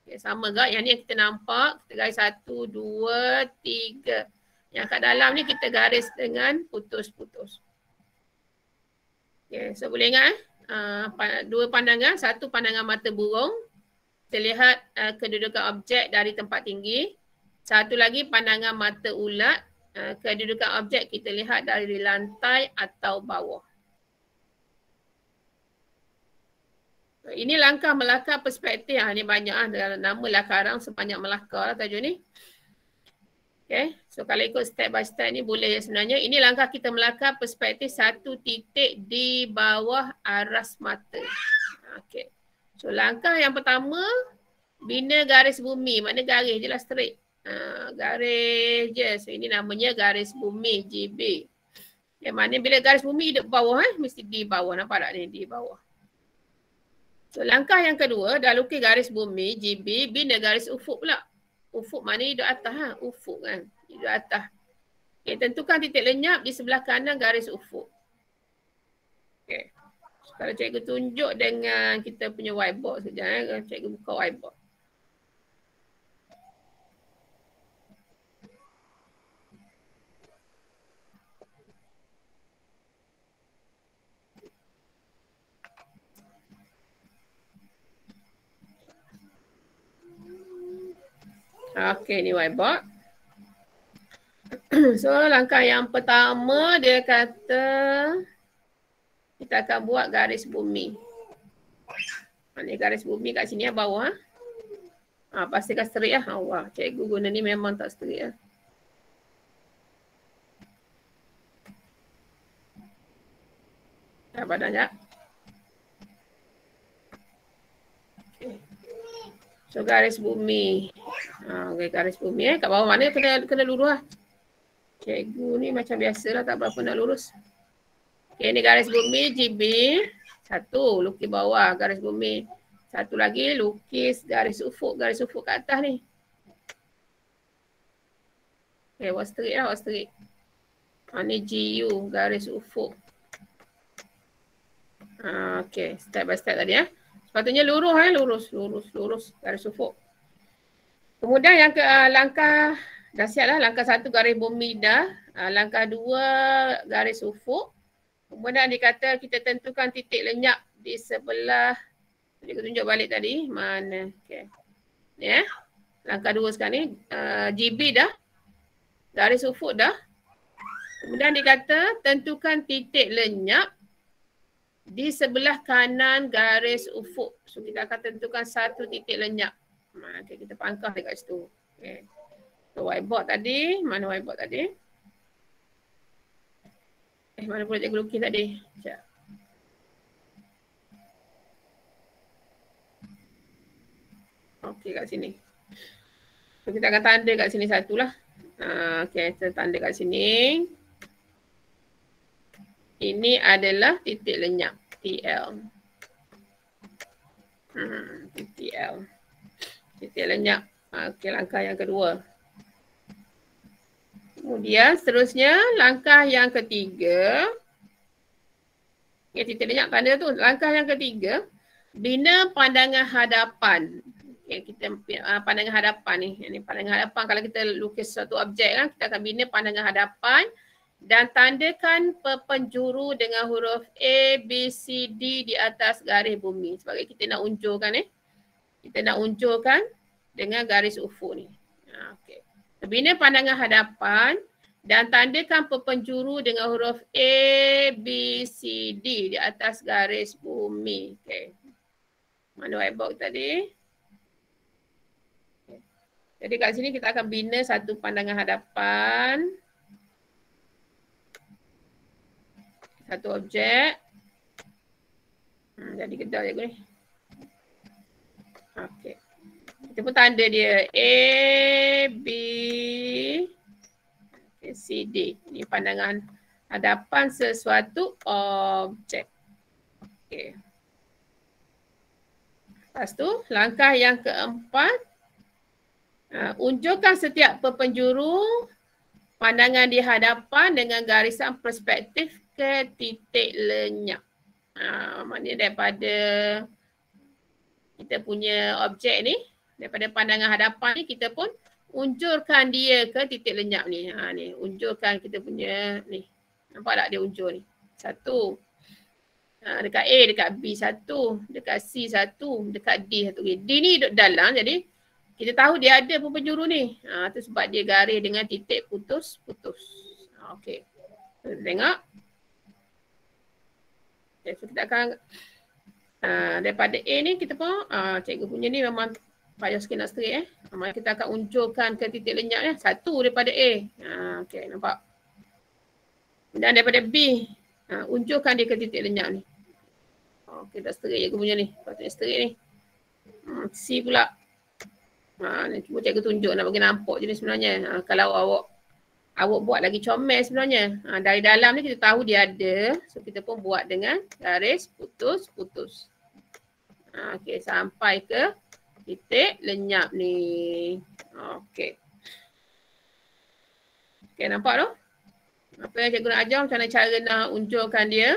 Okay, sama juga yang ni yang kita nampak, kita garis 1, 2, 3. Yang kat dalam ni kita garis dengan putus-putus. Okay, so boleh ingat dua pandangan, satu pandangan mata burung, kita lihat kedudukan objek dari tempat tinggi. Satu lagi pandangan mata ulat, kedudukan objek kita lihat dari lantai atau bawah. Ini langkah melakar perspektif. Ini banyak dalam nama lakaran sebanyak melakar tajuk ni. Okay, so kalau ikut step by step ni boleh sebenarnya. Ini langkah kita melakar perspektif satu titik di bawah aras mata. Okay. So langkah yang pertama, bina garis bumi. Mana garis je lah straight. Garis je. So ini namanya garis bumi GB. Yang mana bila garis bumi hidup bawah mesti di bawah. Nampak tak ni di bawah. So langkah yang kedua, dah lukis garis bumi GB, bina garis ufuk pula. Ufuk mana hidup atas ufuk kan. Hidup atas. Okay, tentukan titik lenyap di sebelah kanan garis ufuk. Okay. Kalau cikgu tunjuk dengan kita punya whiteboard sekejap cikgu buka whiteboard. Okey, ni whiteboard. So langkah yang pertama dia kata kita akan buat garis bumi. Ni garis bumi kat sini bawah. Pastikan straight lah. Wah, cikgu guna ni memang tak straight lah. Badan sekejap. Okay. So garis bumi. Okay, garis bumi kat bawah mana kena lurus lah. Cikgu ni macam biasa lah, tak berapa nak lurus. Okay, ni garis bumi GB. Satu, lukis bawah garis bumi. Satu lagi lukis garis ufuk kat atas ni. Okay, buat straight lah, buat straight. Ni GU, garis ufuk. Okay, step by step tadi . Sepatutnya lurus garis ufuk. Kemudian yang langkah dah siap lah. Langkah 1 garis bumi dah. Langkah 2 garis ufuk. Kemudian dikata kita tentukan titik lenyap di sebelah. Dia tunjuk balik tadi. Mana? Okay. Ni langkah 2 sekarang ni. GB dah. Garis ufuk dah. Kemudian dikata tentukan titik lenyap di sebelah kanan garis ufuk. So kita akan tentukan satu titik lenyap. Okay, kita pangkah dekat situ. Okay. So whiteboard tadi. Mana whiteboard tadi? Mana pula cikgu lukis tadi? Sekejap. Okay, kat sini. So kita akan tanda kat sini satulah. Okay, kita tanda kat sini. Ini adalah titik lenyap, TL. TTL. Titik lenyap. Okey, langkah yang kedua. Kemudian seterusnya langkah yang ketiga. Okay, titik lenyap tanda tu. Langkah yang ketiga, bina pandangan hadapan. Okay, kita pandangan hadapan ni. Ini pandangan hadapan kalau kita lukis satu objek kan, kita akan bina pandangan hadapan. Dan tandakan penjuru dengan huruf A, B, C, D di atas garis bumi. Sebagai kita nak unjurkan Kita nak unjurkan dengan garis ufuk ni. Okay. Bina pandangan hadapan dan tandakan penjuru dengan huruf A, B, C, D di atas garis bumi. Okay. Mana whiteboard tadi? Okay. Jadi kat sini kita akan bina satu pandangan hadapan. Satu objek. Jadi kedal je ni. Okey. Kita pun tanda dia A, B, C, D. Ini pandangan hadapan sesuatu objek. Okey. Lepas tu langkah yang keempat. Unjurkan setiap penjuru pandangan di hadapan dengan garisan perspektif ke titik lenyap. Maknanya daripada kita punya objek ni, daripada pandangan hadapan ni, kita pun unjurkan dia ke titik lenyap ni. Ni unjurkan kita punya ni. Nampak tak dia unjur ni? Satu. Dekat A, dekat B satu, dekat C satu, dekat D satu. D ni duduk dalam, jadi kita tahu dia ada pun penjuru ni. Tu sebab dia garis dengan titik putus-putus. Okey. Kita tengok. Okay, so kita akan daripada A ni kita pun cikgu punya ni memang payah sikit nak straight kita akan unjurkan ke titik lenyap ni. Satu daripada A. Okey, nampak. Dan daripada B, unjurkan dia ke titik lenyap ni. Okey, dah straight cikgu punya ni. Patutnya straight ni. C pula. Ni cuba cikgu tunjuk nak bagi nampak je ni sebenarnya. Kalau awak buat lagi comel sebenarnya. Dari dalam ni kita tahu dia ada. So kita pun buat dengan garis putus-putus. Okey, sampai ke titik lenyap ni. Okey. Okey, nampak tu? Apa yang cikgu nak ajar macam mana cara nak unjurkan dia.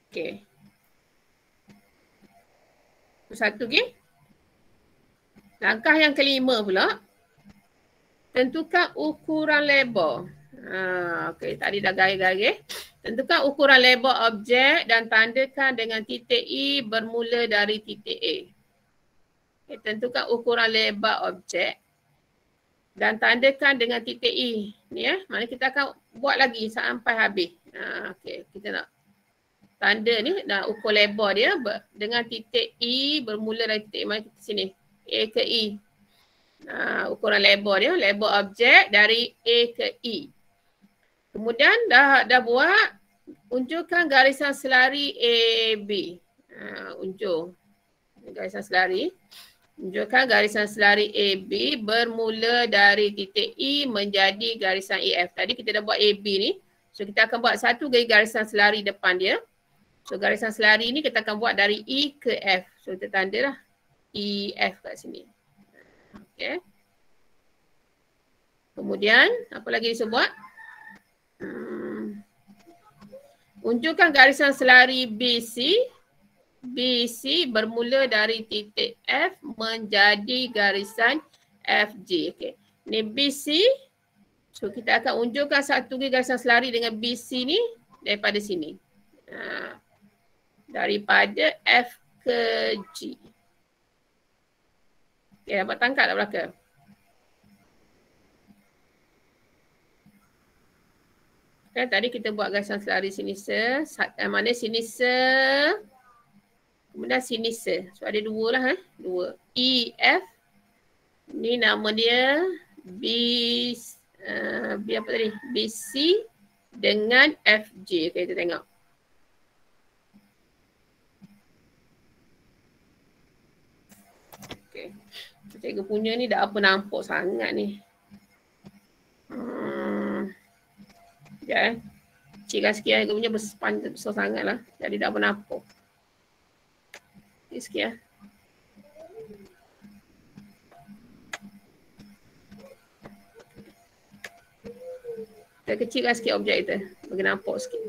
Okey. Satu lagi. Langkah yang kelima pula. Tentukan ukuran lebar. Okey, tadi dah garis-garis. Tentukan ukuran lebar objek dan tandakan dengan titik E bermula dari titik A. Okay, tentukan ukuran lebar objek dan tandakan dengan titik E. Ni mana kita akan buat lagi sampai habis. Okay, kita nak tanda ni dan ukur lebar dia dengan titik E bermula dari titik mana kita sini. A ke E. Ukuran lebar dia, lebar objek dari A ke E. Kemudian dah buat, unjurkan garisan selari AB. Unjur garisan selari. Unjurkan garisan selari AB bermula dari titik E menjadi garisan AF. Tadi kita dah buat AB ni. So kita akan buat satu garisan selari depan dia. So garisan selari ni kita akan buat dari E ke F. So kita tanda lah EF kat sini. Okay. Kemudian apa lagi disebut? Unjurkan garisan selari BC. BC bermula dari titik F menjadi garisan FG. Okay. Ni BC. So kita akan unjurkan satu garisan selari dengan BC ni daripada sini. Daripada F ke G. Okay, dapat tangkap tak belakang? Okay, tadi kita buat garisan selari sinise. Mana sinise? Kemudian sinise. So ada dua lah. Dua. E, F. Ni nama dia B apa tadi? BC dengan FG. Okay, kita tengok. Okay. Cikgu punya ni dah apa nampak sangat ni. Ya, kecilkan sikit cikgu punya besar sangat lah. Jadi dah apa nampak. Sikit lah. Kita kecilkan sikit objek kita. Bagi nampak sikit.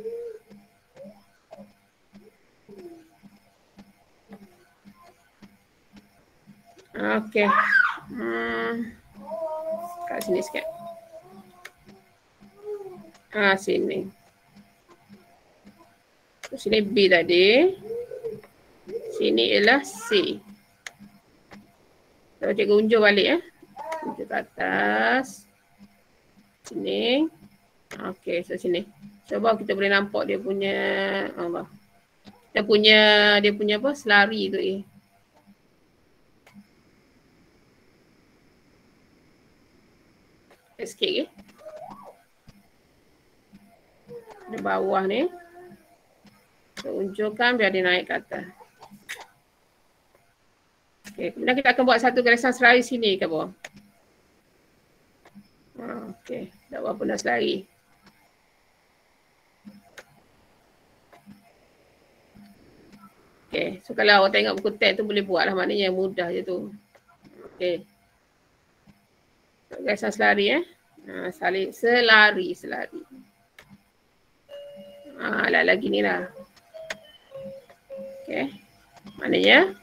Okay. Kat sini sikit. Sini. Sini B tadi. Sini ialah C. So, cikgu unjuk balik Unjuk ke atas. Sini. Okay, so sini. So, baru kita boleh nampak dia punya dia punya apa? Selari tu sikit ke? Di bawah ni. So, unjurkan biar dia naik ke atas. Okay, kemudian kita akan buat satu garisan selari sini ke bawah. Okay, dah buat pun dah selari. Okay, so kalau awak tengok buku teks tu boleh buat lah, maknanya mudah je tu. Okay. Garisan selari selari. Lagi ni lah. Okay. Maknanya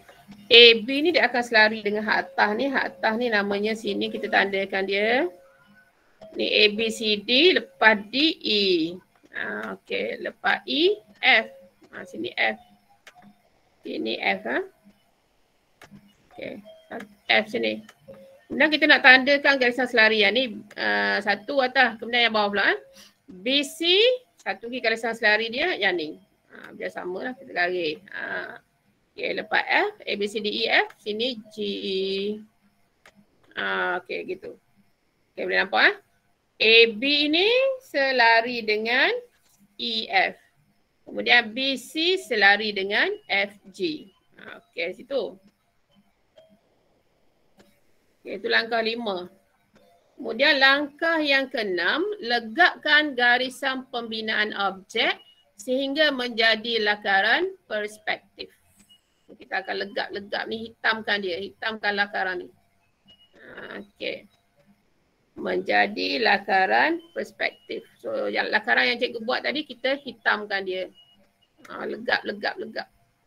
AB ni dia akan selari dengan hak atas ni. Hak atas ni namanya sini kita tandakan dia. Ni ABCD lepas D E. Okay. Lepas E F. Sini F. Sini F Okay. F sini. Kemudian kita nak tandakan garisan selarian ni satu atas. Kemudian yang bawah pula BC. Satu lagi garisan selari dia yang ni. Biar sama lah kita garis. Okay, lepas F, A, B, C, D, E, F. Sini G. Okay, gitu. Okay, boleh nampak AB ni selari dengan EF. Kemudian BC selari dengan FG. Okay, situ. Okay, itu langkah 5. Kemudian langkah yang ke-6, legapkan garisan pembinaan objek sehingga menjadi lakaran perspektif. Kita akan legap ni, hitamkan dia, hitamkan lakaran ni. Okey. Menjadi lakaran perspektif. So yang lakaran yang cikgu buat tadi kita hitamkan dia. Legap.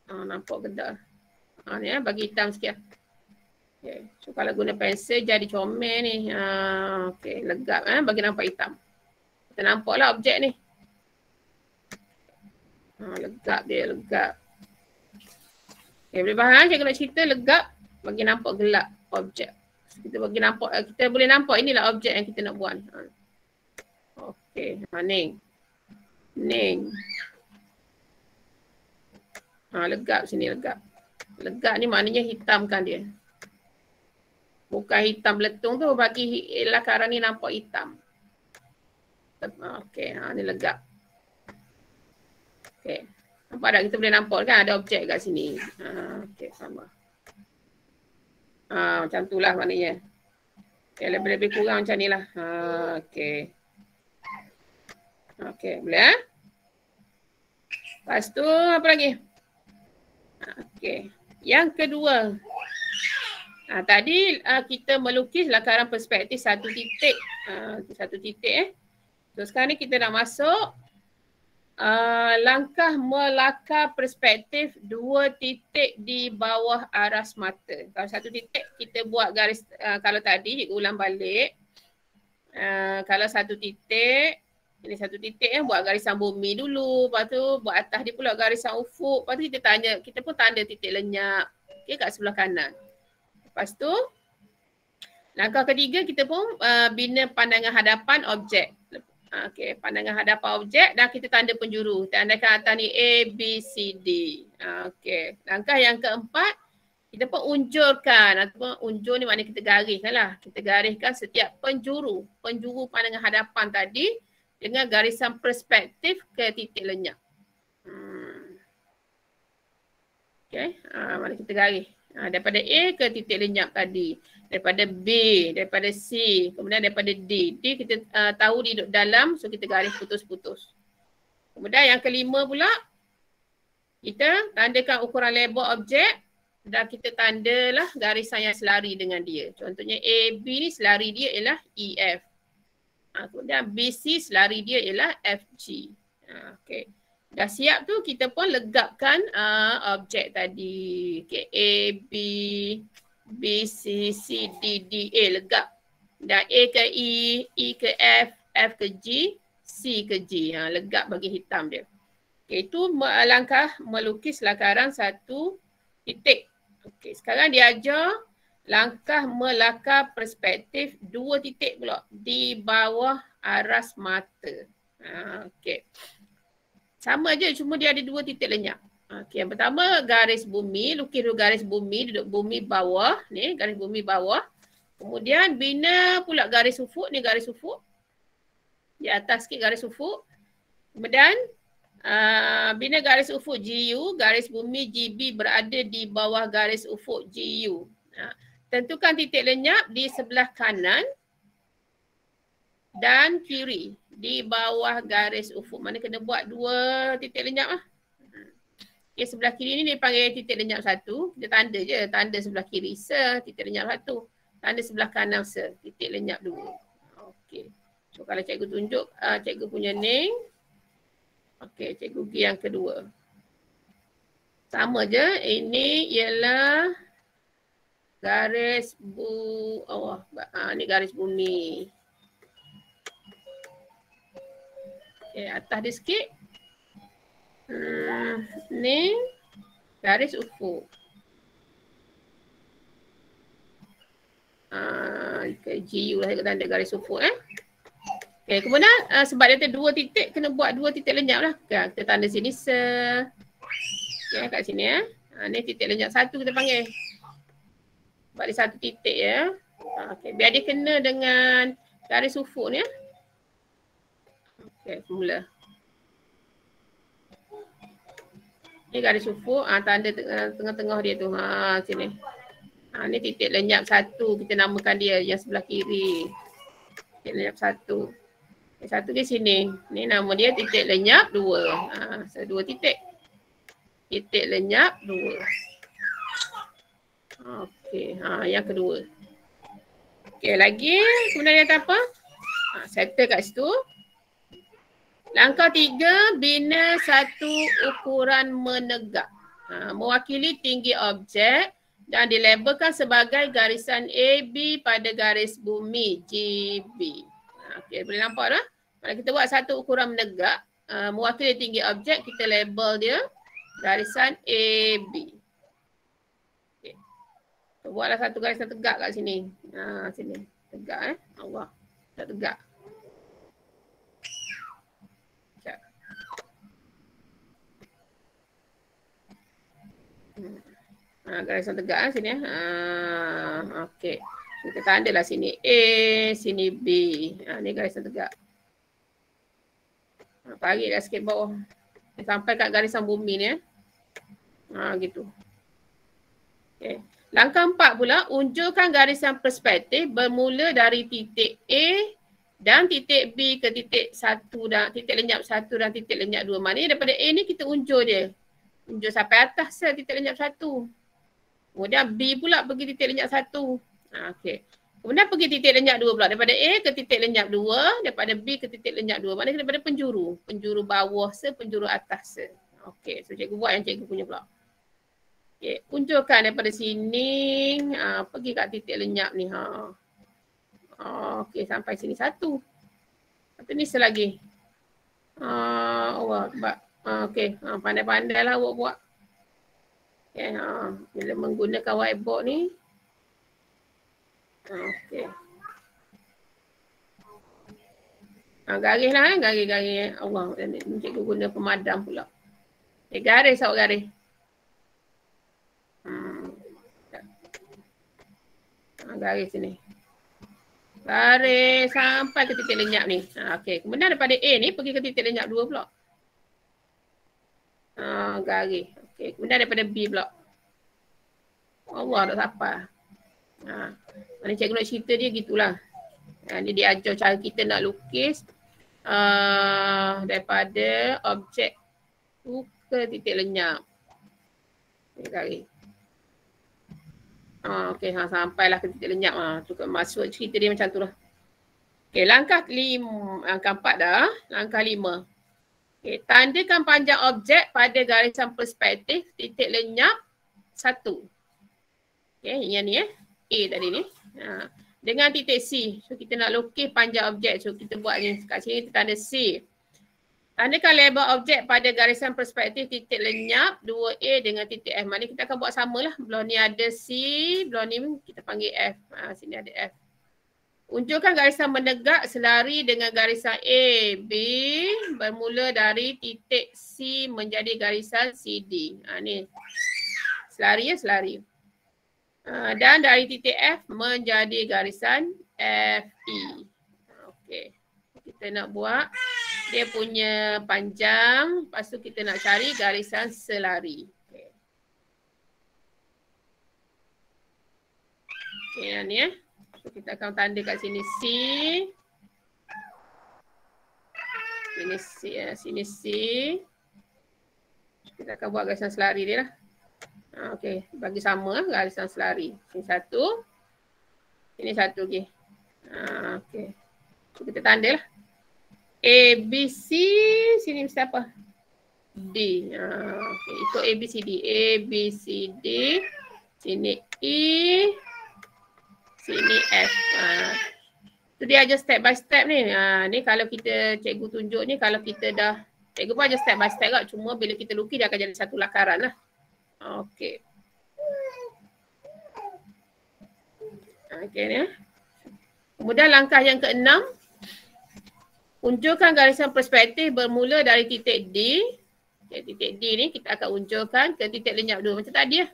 Nampak ke tak? Ni bagi hitam sikit. Okay. So kalau guna pensel jadi comel ni. Okey, legap bagi nampak hitam. Kita nampaklah objek ni. Legap dia, legap. Okay, boleh faham cikgu nak cerita legap. bagi nampak gelap objek. Kita bagi nampak, kita boleh nampak inilah objek yang kita nak buat. Okey, Ning. Legap sini, legap. Legap ni maknanya hitamkan dia. Bukan hitam beletung tu, bagi lakaran ni nampak hitam. Okey, ni legap. Okey. Nampak tak, kita boleh nampak kan ada objek kat sini. Okey, sama. Macam tu lah maknanya. Okay, lebih-lebih kurang macam ni lah. Okey. Okey, boleh Lepas tu apa lagi? Okey. Yang kedua. Tadi kita melukis lakaran perspektif satu titik. Satu titik So sekarang ni kita nak masuk langkah melakar perspektif 2 titik di bawah aras mata. Kalau satu titik kita buat garis, kalau tadi cikgu ulang balik. Kalau satu titik, ini satu titik buat garisan bumi dulu. Lepas tu buat atas dia pula garisan ufuk. Lepas tu kita pun tanda titik lenyap. Okay, kat sebelah kanan. Lepas tu langkah ketiga kita pun bina pandangan hadapan objek. Okey, pandangan hadapan objek dan kita tanda penjuru. Tandakan atas ni A, B, C, D. Okey, langkah yang keempat, kita pun unjurkan. Ataupun unjur ni maknanya kita gariskan lah. Kita gariskan setiap penjuru pandangan hadapan tadi dengan garisan perspektif ke titik lenyap. Okey, mana kita garis. Daripada A ke titik lenyap tadi. Daripada B, daripada C, kemudian daripada D. D kita tahu dia duduk dalam, so kita garis putus-putus. Kemudian yang kelima pula, kita tandakan ukuran lebar objek dan kita tandalah garisan yang selari dengan dia. Contohnya AB ni selari dia ialah EF. Kemudian BC selari dia ialah FG. Okey. Dah siap tu kita pun legapkan objek tadi. Okay, A, B, B, C, C, D, D, A legap. Dan A ke E ke F, F ke G, C ke G. Legap bagi hitam dia. Okay, itu langkah melukis lakaran satu titik. Okay, sekarang dia ajar langkah melakar perspektif 2 titik pula di bawah aras mata. Okay. Sama je, cuma dia ada 2 titik lenyap. Okey, yang pertama garis bumi, lukis dulu garis bumi, duduk bumi bawah, ni garis bumi bawah. Kemudian bina pula garis ufuk, ni garis ufuk. Di atas sikit garis ufuk. Kemudian bina garis ufuk GU, garis bumi GB berada di bawah garis ufuk GU. Tentukan titik lenyap di sebelah kanan dan kiri di bawah garis ufuk. Mana kena buat 2 titik lenyap lah. Okay, sebelah kiri ni dia panggil titik lenyap 1. Dia tanda je, tanda sebelah kiri titik lenyap 1. Tanda sebelah kanan titik lenyap 2. Okey. So kalau cikgu tunjuk cikgu punya Ning. Okey, cikgu pergi yang kedua. Sama je, ini ialah garis ni garis bumi. Okey, atas dia sikit. Ni garis ufuk. Ke GU lah tanda garis ufuk Okay, kemudian sebab dia ada 2 titik, kena buat 2 titik lenyap lah. Okay, kita tanda sini okay, kat sini ni titik lenyap 1 kita panggil. Sebab dia 1 titik Okay, biar dia kena dengan garis ufuk ni Okay, mula. Ni garis ufuk, tanda tengah-tengah dia tu. Sini. Ni titik lenyap 1, kita namakan dia yang sebelah kiri. Titik lenyap 1. Titik 1 di sini. Ni nama dia titik lenyap 2. So 2 titik. Titik lenyap 2. Okey, yang kedua. Okey, lagi kemudian dia apa? Settle kat situ. Langkah 3, bina satu ukuran menegak. Mewakili tinggi objek dan dilabelkan sebagai garisan AB pada garis bumi GB. Okey, boleh nampak dah? Kalau kita buat satu ukuran menegak, mewakili tinggi objek, kita label dia garisan AB. Okay. Buatlah satu garisan tegak kat sini. Sini. Tegak Allah. Tak tegak. Sekejap. Garisan tegak sini okey. Kita tandalah sini A, sini B. Ni garisan tegak. Tariklah sikit bawah. Sampai kat garisan bumi ni gitu. Okay. Langkah 4 pula, unjurkan garisan perspektif bermula dari titik A dan titik B ke titik 1 dan titik lenyap 1 dan titik lenyap 2. Maknanya daripada A ni kita unjur dia. Unjur sampai atas titik lenyap 1. Kemudian B pula pergi titik lenyap 1. Okey. Kemudian pergi titik lenyap 2 pula. Daripada A ke titik lenyap 2, daripada B ke titik lenyap 2. Maknanya daripada penjuru. Penjuru bawah penjuru atas Okey, so cikgu buat yang cikgu punya pula. Okay, unjurkan daripada sini, pergi kat titik lenyap ni. Okey, sampai sini 1. Lepas ni selagi. Okey, pandai-pandai lah awak buat. Okay, bila menggunakan whiteboard ni. Okey. Garis lah garis-garis. Allah, cikgu guna pemadam pula. Okay, garis awak garis. Garis sini. Garis sampai ke titik lenyap ni. Okey. Kemudian daripada A ni pergi ke titik lenyap 2 pula. Garis. Okey. Kemudian daripada B pula. Allah tak sampai. Mana cikgu nak cerita dia gitulah. Ni dia ajar cara kita nak lukis daripada objek tu ke titik lenyap. Garis. Okey, sampailah ke titik lenyap. Maksud cerita dia macam tu lah. Okey, langkah 5. Langkah 4 dah. Langkah 5. Okey, tandakan panjang objek pada garisan perspektif titik lenyap 1. Okey, yang ni A tadi ni. Dengan titik C. So, kita nak lukis panjang objek. So, kita buat ni. Kat sini kita tanda C. Tandakan label objek pada garisan perspektif titik lenyap 2A dengan titik F. Maknanya kita akan buat samalah. Belah ni ada C, belah ni kita panggil F. Sini ada F. Unjurkan garisan menegak selari dengan garisan A, B bermula dari titik C menjadi garisan CD. Ni selari selari. Dan dari titik F menjadi garisan FE. Okey. Kita nak buat dia punya panjang, lepas tu kita nak cari garisan selari. Okey, yang ni So kita akan tanda kat sini C. Sini C. Kita akan buat garisan selari dia lah. Okey, bagi sama garisan selari. Sini 1. Sini 1 lagi. Okey. So kita tanda lah. A, B, C, sini mesti apa? D. Okay. Ikut A, B, C, D. A, B, C, D. Sini E. Sini F. Tu dia aja step by step ni. Ni kalau kita cikgu tunjuk ni, kalau kita dah, cikgu pun aja step by step kat. Cuma bila kita lukis dia akan jadi satu lakaran lah. Okay. Okay ni. Kemudian langkah yang ke-6. Unjurkan garisan perspektif bermula dari titik D. Titik D ni kita akan unjurkan ke titik lenyap 2. Macam tadi lah.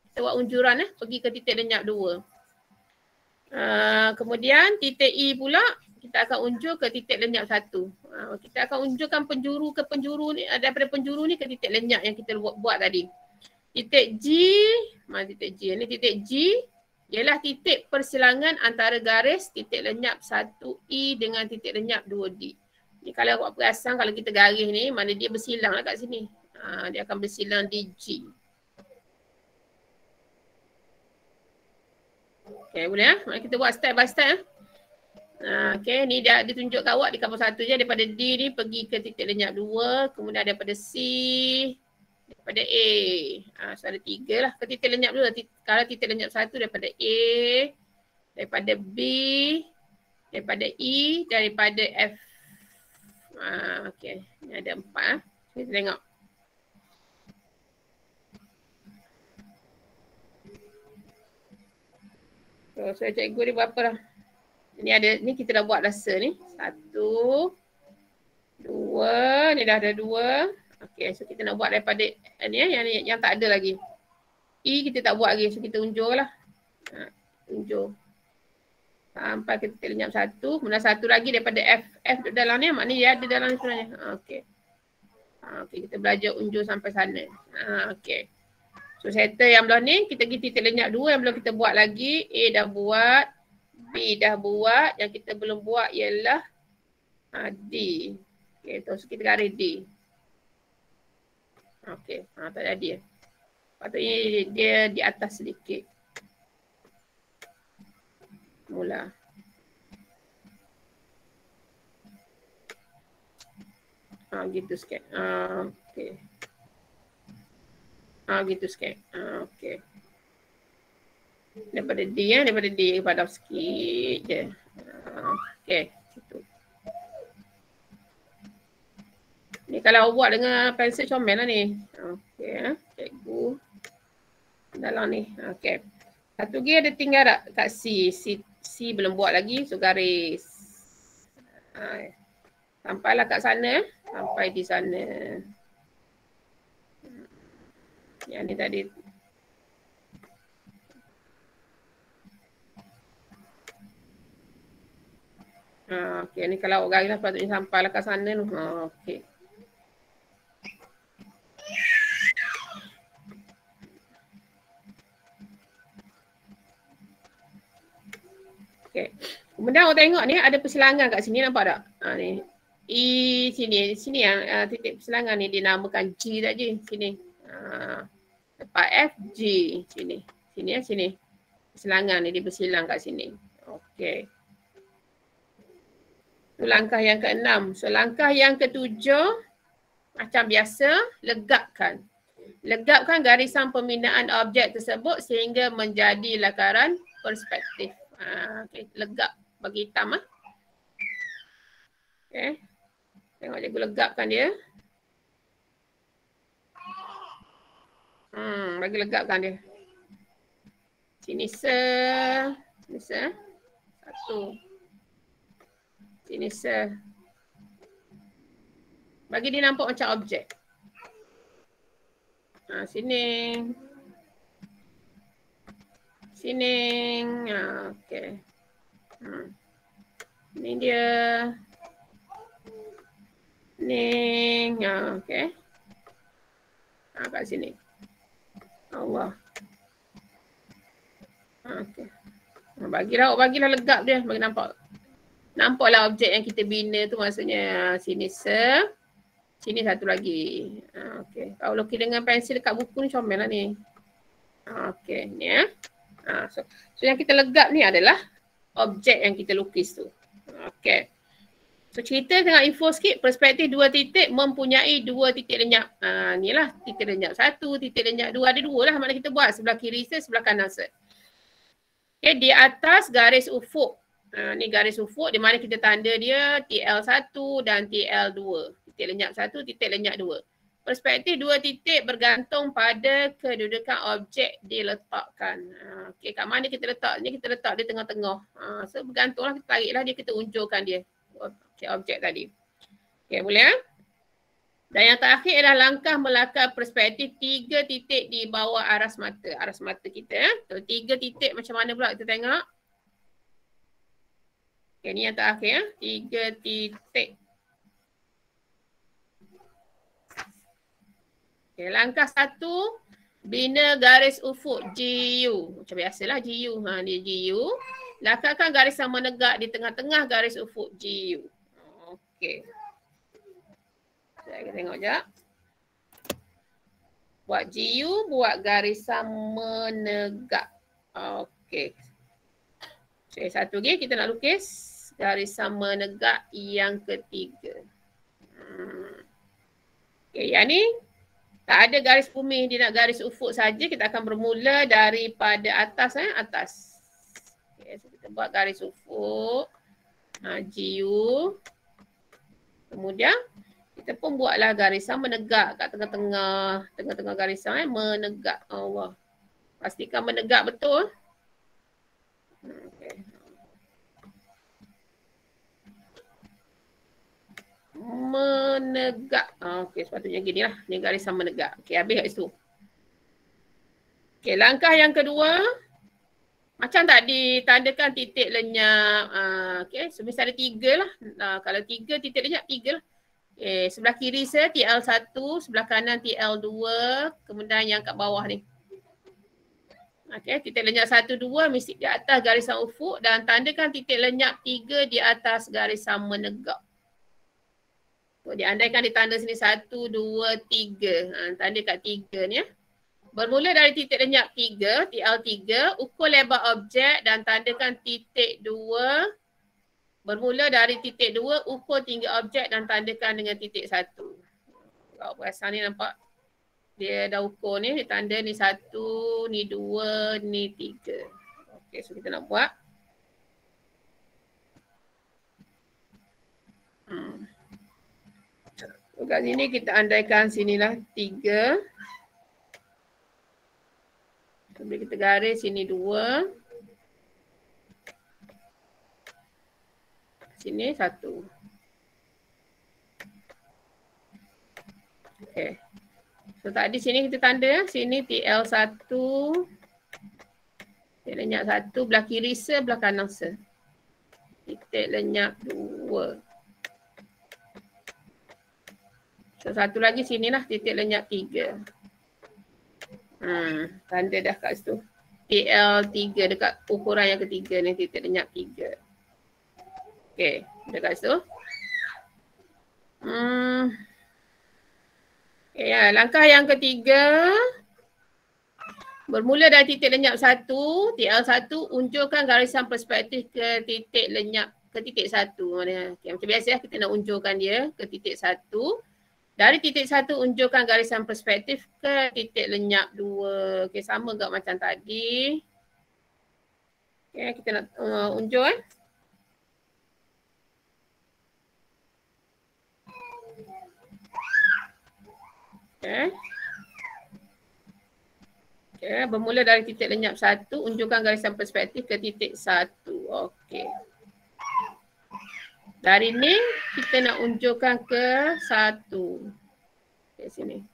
Kita buat unjuran pergi ke titik lenyap 2. Kemudian titik E pula kita akan unjur ke titik lenyap 1. Kita akan unjurkan penjuru ke penjuru ni. Daripada penjuru ni ke titik lenyap yang kita buat tadi. Titik G. Mana titik G? Ni titik G. Ialah titik persilangan antara garis titik lenyap 1E dengan titik lenyap 2D. Ni kalau awak perasan kalau kita garis ni, mana dia bersilang lah kat sini. Dia akan bersilang di G. Okay, boleh Mari kita buat step by step. Okay, ni dia tunjuk kat awak di kapal 1 je. Daripada D ni pergi ke titik lenyap 2. Kemudian daripada C. Daripada A. So ada 3 lah ke titik lenyap 2. Kalau titik lenyap 1 daripada A. Daripada B. Daripada E. Daripada F. Okay. Ni ada 4. Kita tengok. So cikgu ni berapa dah? Ni kita dah buat rasa ni. 1, 2, ni dah ada 2. Okay, so kita nak buat daripada ni yang tak ada lagi. E kita tak buat lagi, so kita unjur lah. Unjur. Sampai kita lenyap 1, kemudian 1 lagi daripada F. F duduk dalam ni, maknanya dia ada dalam ni sebenarnya. Okay. Okay, kita belajar unjur sampai sana. Okay. So settle yang belah ni, kita pergi titik lenyap 2 yang belum kita buat lagi. A dah buat, B dah buat. Yang kita belum buat ialah D. Okay, so kita garis D. Okay, tak jadi. Patutnya dia di atas sedikit. Mula. Gitu sikit. Okay. Gitu sikit. Okay. Daripada D daripada D padam sikit je. Okay, situ. Ni kalau buat dengan pensel comel lah ni. Okay, cikgu. Dalam ni. Okay. Satu lagi ada tinggal tak kat C. C belum buat lagi, so garis. Sampailah kat sana. Sampai di sana. Yang ni tadi. Okay, ni kalau garis lah patutnya sampailah kat sana tu. Okay. Okay. Kemudian awak tengok ni ada persilangan kat sini, nampak tak? Ni. E sini yang titik persilangan ni dinamakan G tak je. Sini. Lepas F, G. Sini. Sini. Persilangan ni dia bersilang kat sini. Okay. Itu langkah yang ke-6. So langkah yang ke-7 macam biasa, legapkan. Legapkan garisan pembinaan objek tersebut sehingga menjadi lakaran perspektif. Okay. Legap bagi hitam. Okay. Tengok cikgu legapkan dia. Bagi legapkan dia. Sini se. 1. Sini se. Bagi dia nampak macam objek. Sini. Okay. Ni dia. Ni. Okay. Kat sini. Allah. Okay. Bagilah legap dia. Bagi nampak. Nampaklah objek yang kita bina tu, maksudnya sini se. Sini satu lagi. Okay. Kalau lukis dengan pensil dekat buku ni comel lah ni. Okay. Ni So yang kita legap ni adalah objek yang kita lukis tu. Okay. So cerita tengah info sikit, perspektif 2 titik mempunyai 2 titik lenyap. Ni lah titik lenyap 1, titik lenyap 2. Ada 2 lah mana kita buat. Sebelah kiri set, sebelah kanan set. Okay, di atas garis ufuk. Ni garis ufuk di mana kita tanda dia TL1 dan TL2. Titik lenyap 1, titik lenyap 2. Perspektif 2 titik bergantung pada kedudukan objek diletakkan. Okay, kat mana kita letak? Ni kita letak di tengah-tengah. So bergantunglah, kita tariklah dia, kita unjurkan dia. Objek tadi. Okay, boleh ya? Dan yang terakhir adalah langkah melakar perspektif 3 titik di bawah aras mata. Aras mata kita ya. So 3 titik macam mana pula kita tengok. Okay, ni yang terakhir ya. 3 titik. Okay, langkah 1, bina garis ufuk GU. Macam biasalah GU. Dia GU. Lakarkan garisan menegak di tengah-tengah garis ufuk GU. Okey. Saya tengok sekejap. Buat GU, buat garisan menegak. Okey. Okay, satu lagi kita nak lukis garisan menegak yang ketiga. Okey, yang ni tak ada garis bumi, dia nak garis ufuk saja. Kita akan bermula daripada atas. Atas. Okay, so kita buat garis ufuk. GU. Kemudian kita pun buatlah garisan menegak kat tengah-tengah. Tengah-tengah garisan menegak. Allah. Pastikan menegak betul. menegak. Okey, sepatutnya gini lah. Ni garisan menegak. Okey, habis kat situ. Okey, langkah yang kedua. Macam tak ditandakan titik lenyap. Okey, so mesti ada 3 lah. Kalau 3 titik lenyap, 3 lah. Okay, sebelah kiri saya TL1, sebelah kanan TL2, kemudian yang kat bawah ni. Okey, titik lenyap 1, 2 mesti di atas garisan ufuk dan tandakan titik lenyap 3 di atas garisan menegak. So, diandaikan ditanda sini 1, 2, 3. Tanda kat 3 ni ya. Bermula dari titik lenyap 3, TL3, ukur lebar objek dan tandakan titik 2. Bermula dari titik 2, ukur tinggi objek dan tandakan dengan titik 1. Kalau perasan ni nampak dia dah ukur ni, dia tanda ni 1, ni 2, ni 3. Okey, so kita nak buat. So, kat sini kita andaikan sinilah 3. Kemudian kita garis sini 2. Sini 1. Okay. So tadi sini kita tanda, sini TL1. Titik lenyap 1, belah kiri se, belah kanan se. Titik lenyap 2. So satu lagi sinilah titik lenyap 3. Tanda dah kat situ. TL3 dekat ukuran yang ketiga ni, titik lenyap 3. Okey, dekat situ. Okay, ya. Langkah yang ketiga. Bermula dari titik lenyap 1, TL1, unjurkan garisan perspektif ke titik lenyap, ke titik 1. Okay, macam biasa kita nak unjurkan dia ke titik 1. Dari titik 1, unjurkan garisan perspektif ke titik lenyap 2. Okay, sama juga macam tadi. Okay, kita nak unjur Okay, bermula dari titik lenyap 1, unjurkan garisan perspektif ke titik 1. Okey. Dari ni kita nak unjurkan ke 1. Okay, sini.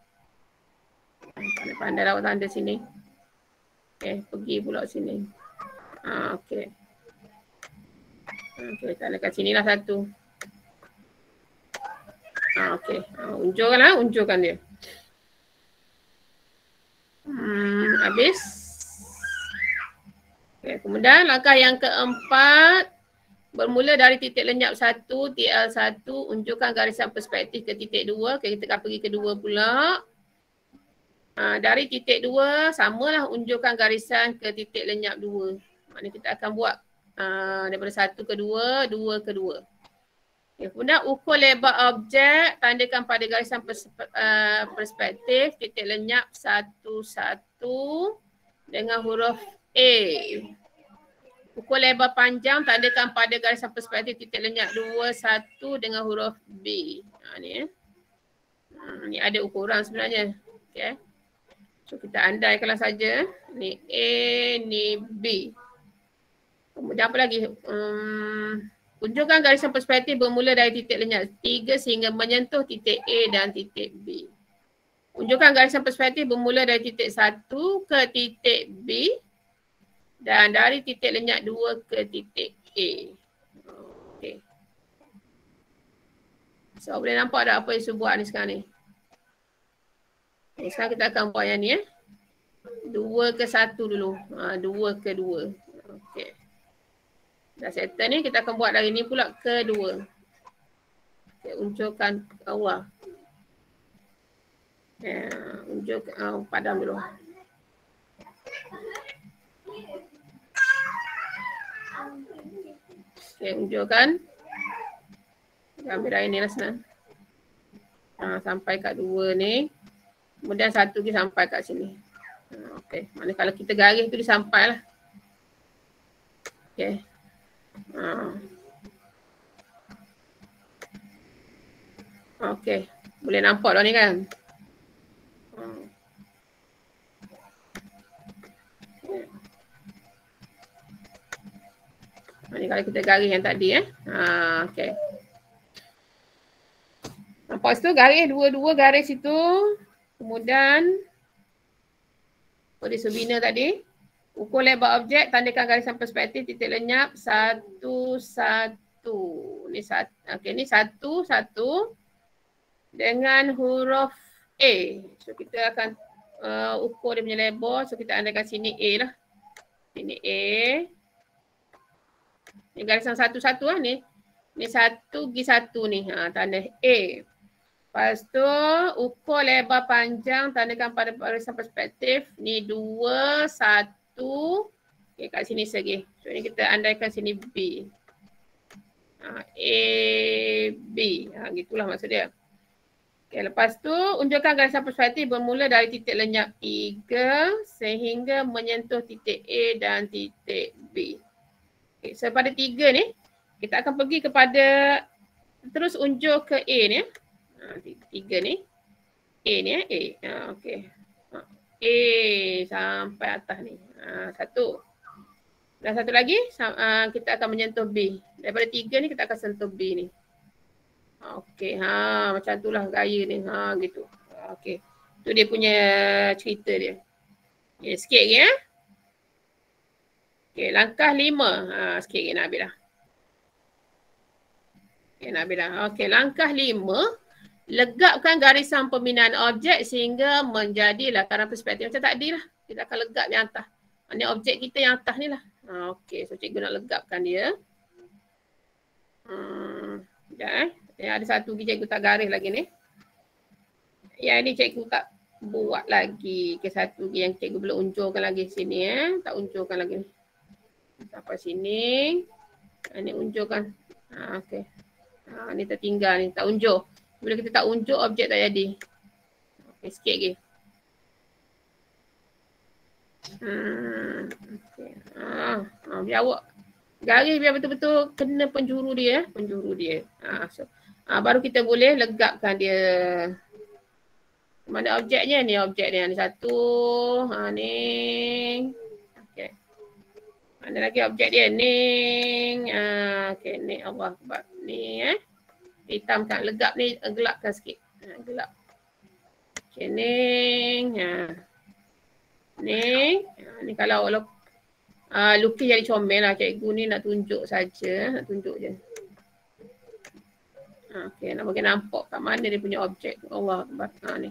Pandai-pandai lawat tanda sini. Okay, pergi pula sini. Okey. Okey, tanda kat sinilah 1. Okey, unjurkan dia. Habis. Okay, kemudian langkah yang keempat. Bermula dari titik lenyap 1, TL1, unjurkan garisan perspektif ke titik 2. Okay, kita akan pergi ke 2 pula. Dari titik 2, samalah unjurkan garisan ke titik lenyap 2. Maknanya kita akan buat daripada 1 ke 2, 2 ke 2. Okay, kemudian ukur lebar objek, tandakan pada garisan perspektif titik lenyap 1, 1 dengan huruf A. Ukur lebar panjang, tandakan pada garisan perspektif titik lenyap 2, 1 dengan huruf B. Ni ni ada ukuran sebenarnya. Okay. So kita andaikanlah saja. Ni A, ni B. Kemudian apa lagi? Unjurkan garisan perspektif bermula dari titik lenyap 3 sehingga menyentuh titik A dan titik B. Unjurkan garisan perspektif bermula dari titik 1 ke titik B dan dari titik lenyap 2 ke titik A. Okay. So boleh nampak tak apa yang saya buat ni sekarang ni? Okay, sekarang kita akan buat yang ni 2 ke 1 dulu. 2 ke 2. Okay. Dah settle ni, kita akan buat dari ni pula ke 2. Okay, unjurkan bawah. Unjurkan, padam dulu. Okay, unjurkan. Kita ambil dari ni lah senang. Sampai kat 2 ni. Kemudian 1 lagi sampai kat sini. Okay, mana kalau kita garis tu dia sampai lah. Okay. Okey, boleh nampak dah ni kan? Ni kalau kita garis yang tadi okey. Lepas tu garis dua-dua garis itu. Kemudian disubina tadi. Ukur lebar objek, tandakan garisan perspektif, titik lenyap, 1, 1. Ni satu, okay, ni 1, 1 dengan huruf A. So kita akan ukur dia punya lebar. So kita andakan sini A lah. Sini A. Ni garisan 1, 1 lah ni. Ni 1 pergi 1 ni. Tanda A. Lepas tu ukur lebar panjang, tandakan pada garisan perspektif. Ni 2, 1. Okay, kat sini segi. So ni kita andaikan sini B. A, B. Gitulah maksud dia. Okay, lepas tu unjukkan garisan perspektif bermula dari titik lenyap 3 sehingga menyentuh titik A dan titik B. Okay, so pada 3 ni, kita akan pergi kepada, terus unjuk ke A ni. 3 ni. A ni A. Okay. A sampai atas ni. 1. Dan satu lagi, kita akan menyentuh B. Daripada 3 ni, kita akan sentuh B ni. Okey, macam itulah gaya ni. Gitu. Okey. Tu dia punya cerita dia. Okay, sikit lagi ya. Okey, langkah 5. Sikit lagi nak habis dah. Okey, nak habis dah. Okey, langkah 5. Legapkan garisan pembinaan objek sehingga menjadi lakaran perspektif macam tadi lah. Kita akan legap yang atas. Ini objek kita yang atas ni lah. Okey, so cikgu nak legapkan dia. Sekejap ada satu lagi cikgu tak garis lagi ni. Yang ini cikgu tak buat lagi. Ke satu lagi yang cikgu belum unjurkan lagi sini Tak unjurkan lagi ni. Sampai sini. Ini unjurkan. Okey. Ni tertinggal ni, tak unjur. Bila kita tak unjuk, objek tak jadi. Okey, sikit lagi. Okay. Biar awak garis biar betul-betul kena penjuru dia. Penjuru dia. Baru kita boleh legapkan dia. Mana objeknya? Ni objek dia. Ni 1. Ni. Okay. Mana lagi objek dia? Ni. Okay, ni Allah Akbar. Ni hitamkan, legap ni, gelapkan sikit. Gelap. Okay, ni. Ni. Ni kalau lukis jadi comel lah. Cikgu ni nak tunjuk saja. Nak tunjuk je. Okay, nak bagi nampak kat mana dia punya objek. Allah Akbar. Ni.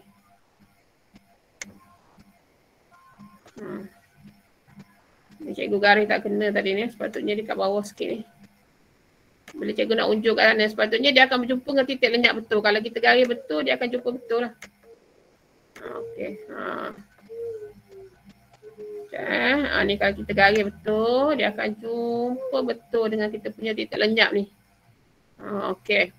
Ni cikgu garis tak kena tadi ni. Sepatutnya dia kat bawah sikit ni. Bila cikgu nak unjuk kat sana, sepatutnya dia akan berjumpa dengan titik lenyap betul. Kalau kita garis betul, dia akan jumpa betul lah. Okey. Ni kalau kita garis betul, dia akan jumpa betul dengan kita punya titik lenyap ni. Okey.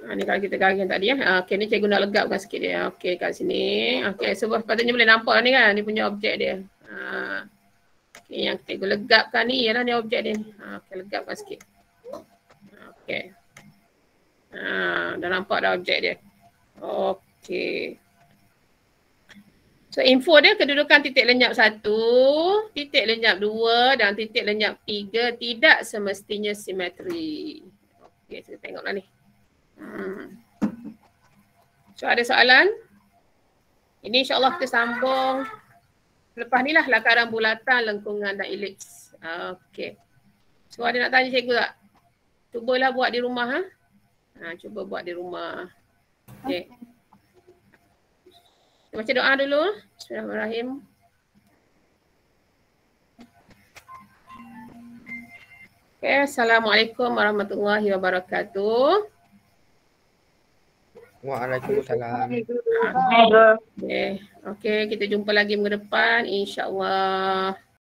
Ni kalau kita garis yang tadi Okey, ni cikgu nak legapkan sikit dia. Okey, kat sini. Okey, sebab sepatutnya boleh nampak ni kan, ni punya objek dia. Okay, yang cikgu legapkan ni ialah ni objek dia ni. Okey, legapkan sikit. Okey. Dah nampak dah objek dia. Okey. So info dia kedudukan titik lenyap 1, titik lenyap 2 dan titik lenyap 3 tidak semestinya simetri. Okey, kita tengoklah ni. So ada soalan? Ini insyaAllah kita sambung. Lepas ni lah lakaran bulatan, lengkungan dan elips. Okey. So ada nak tanya cikgu tak? Cubalah buat di rumah. Cuba buat di rumah. Okey. Kita baca doa dulu. Bismillahirrahmanirrahim. Okay, Assalamualaikum warahmatullahi wabarakatuh. Waalaikumsalam. Okay, kita jumpa lagi minggu depan insya-Allah.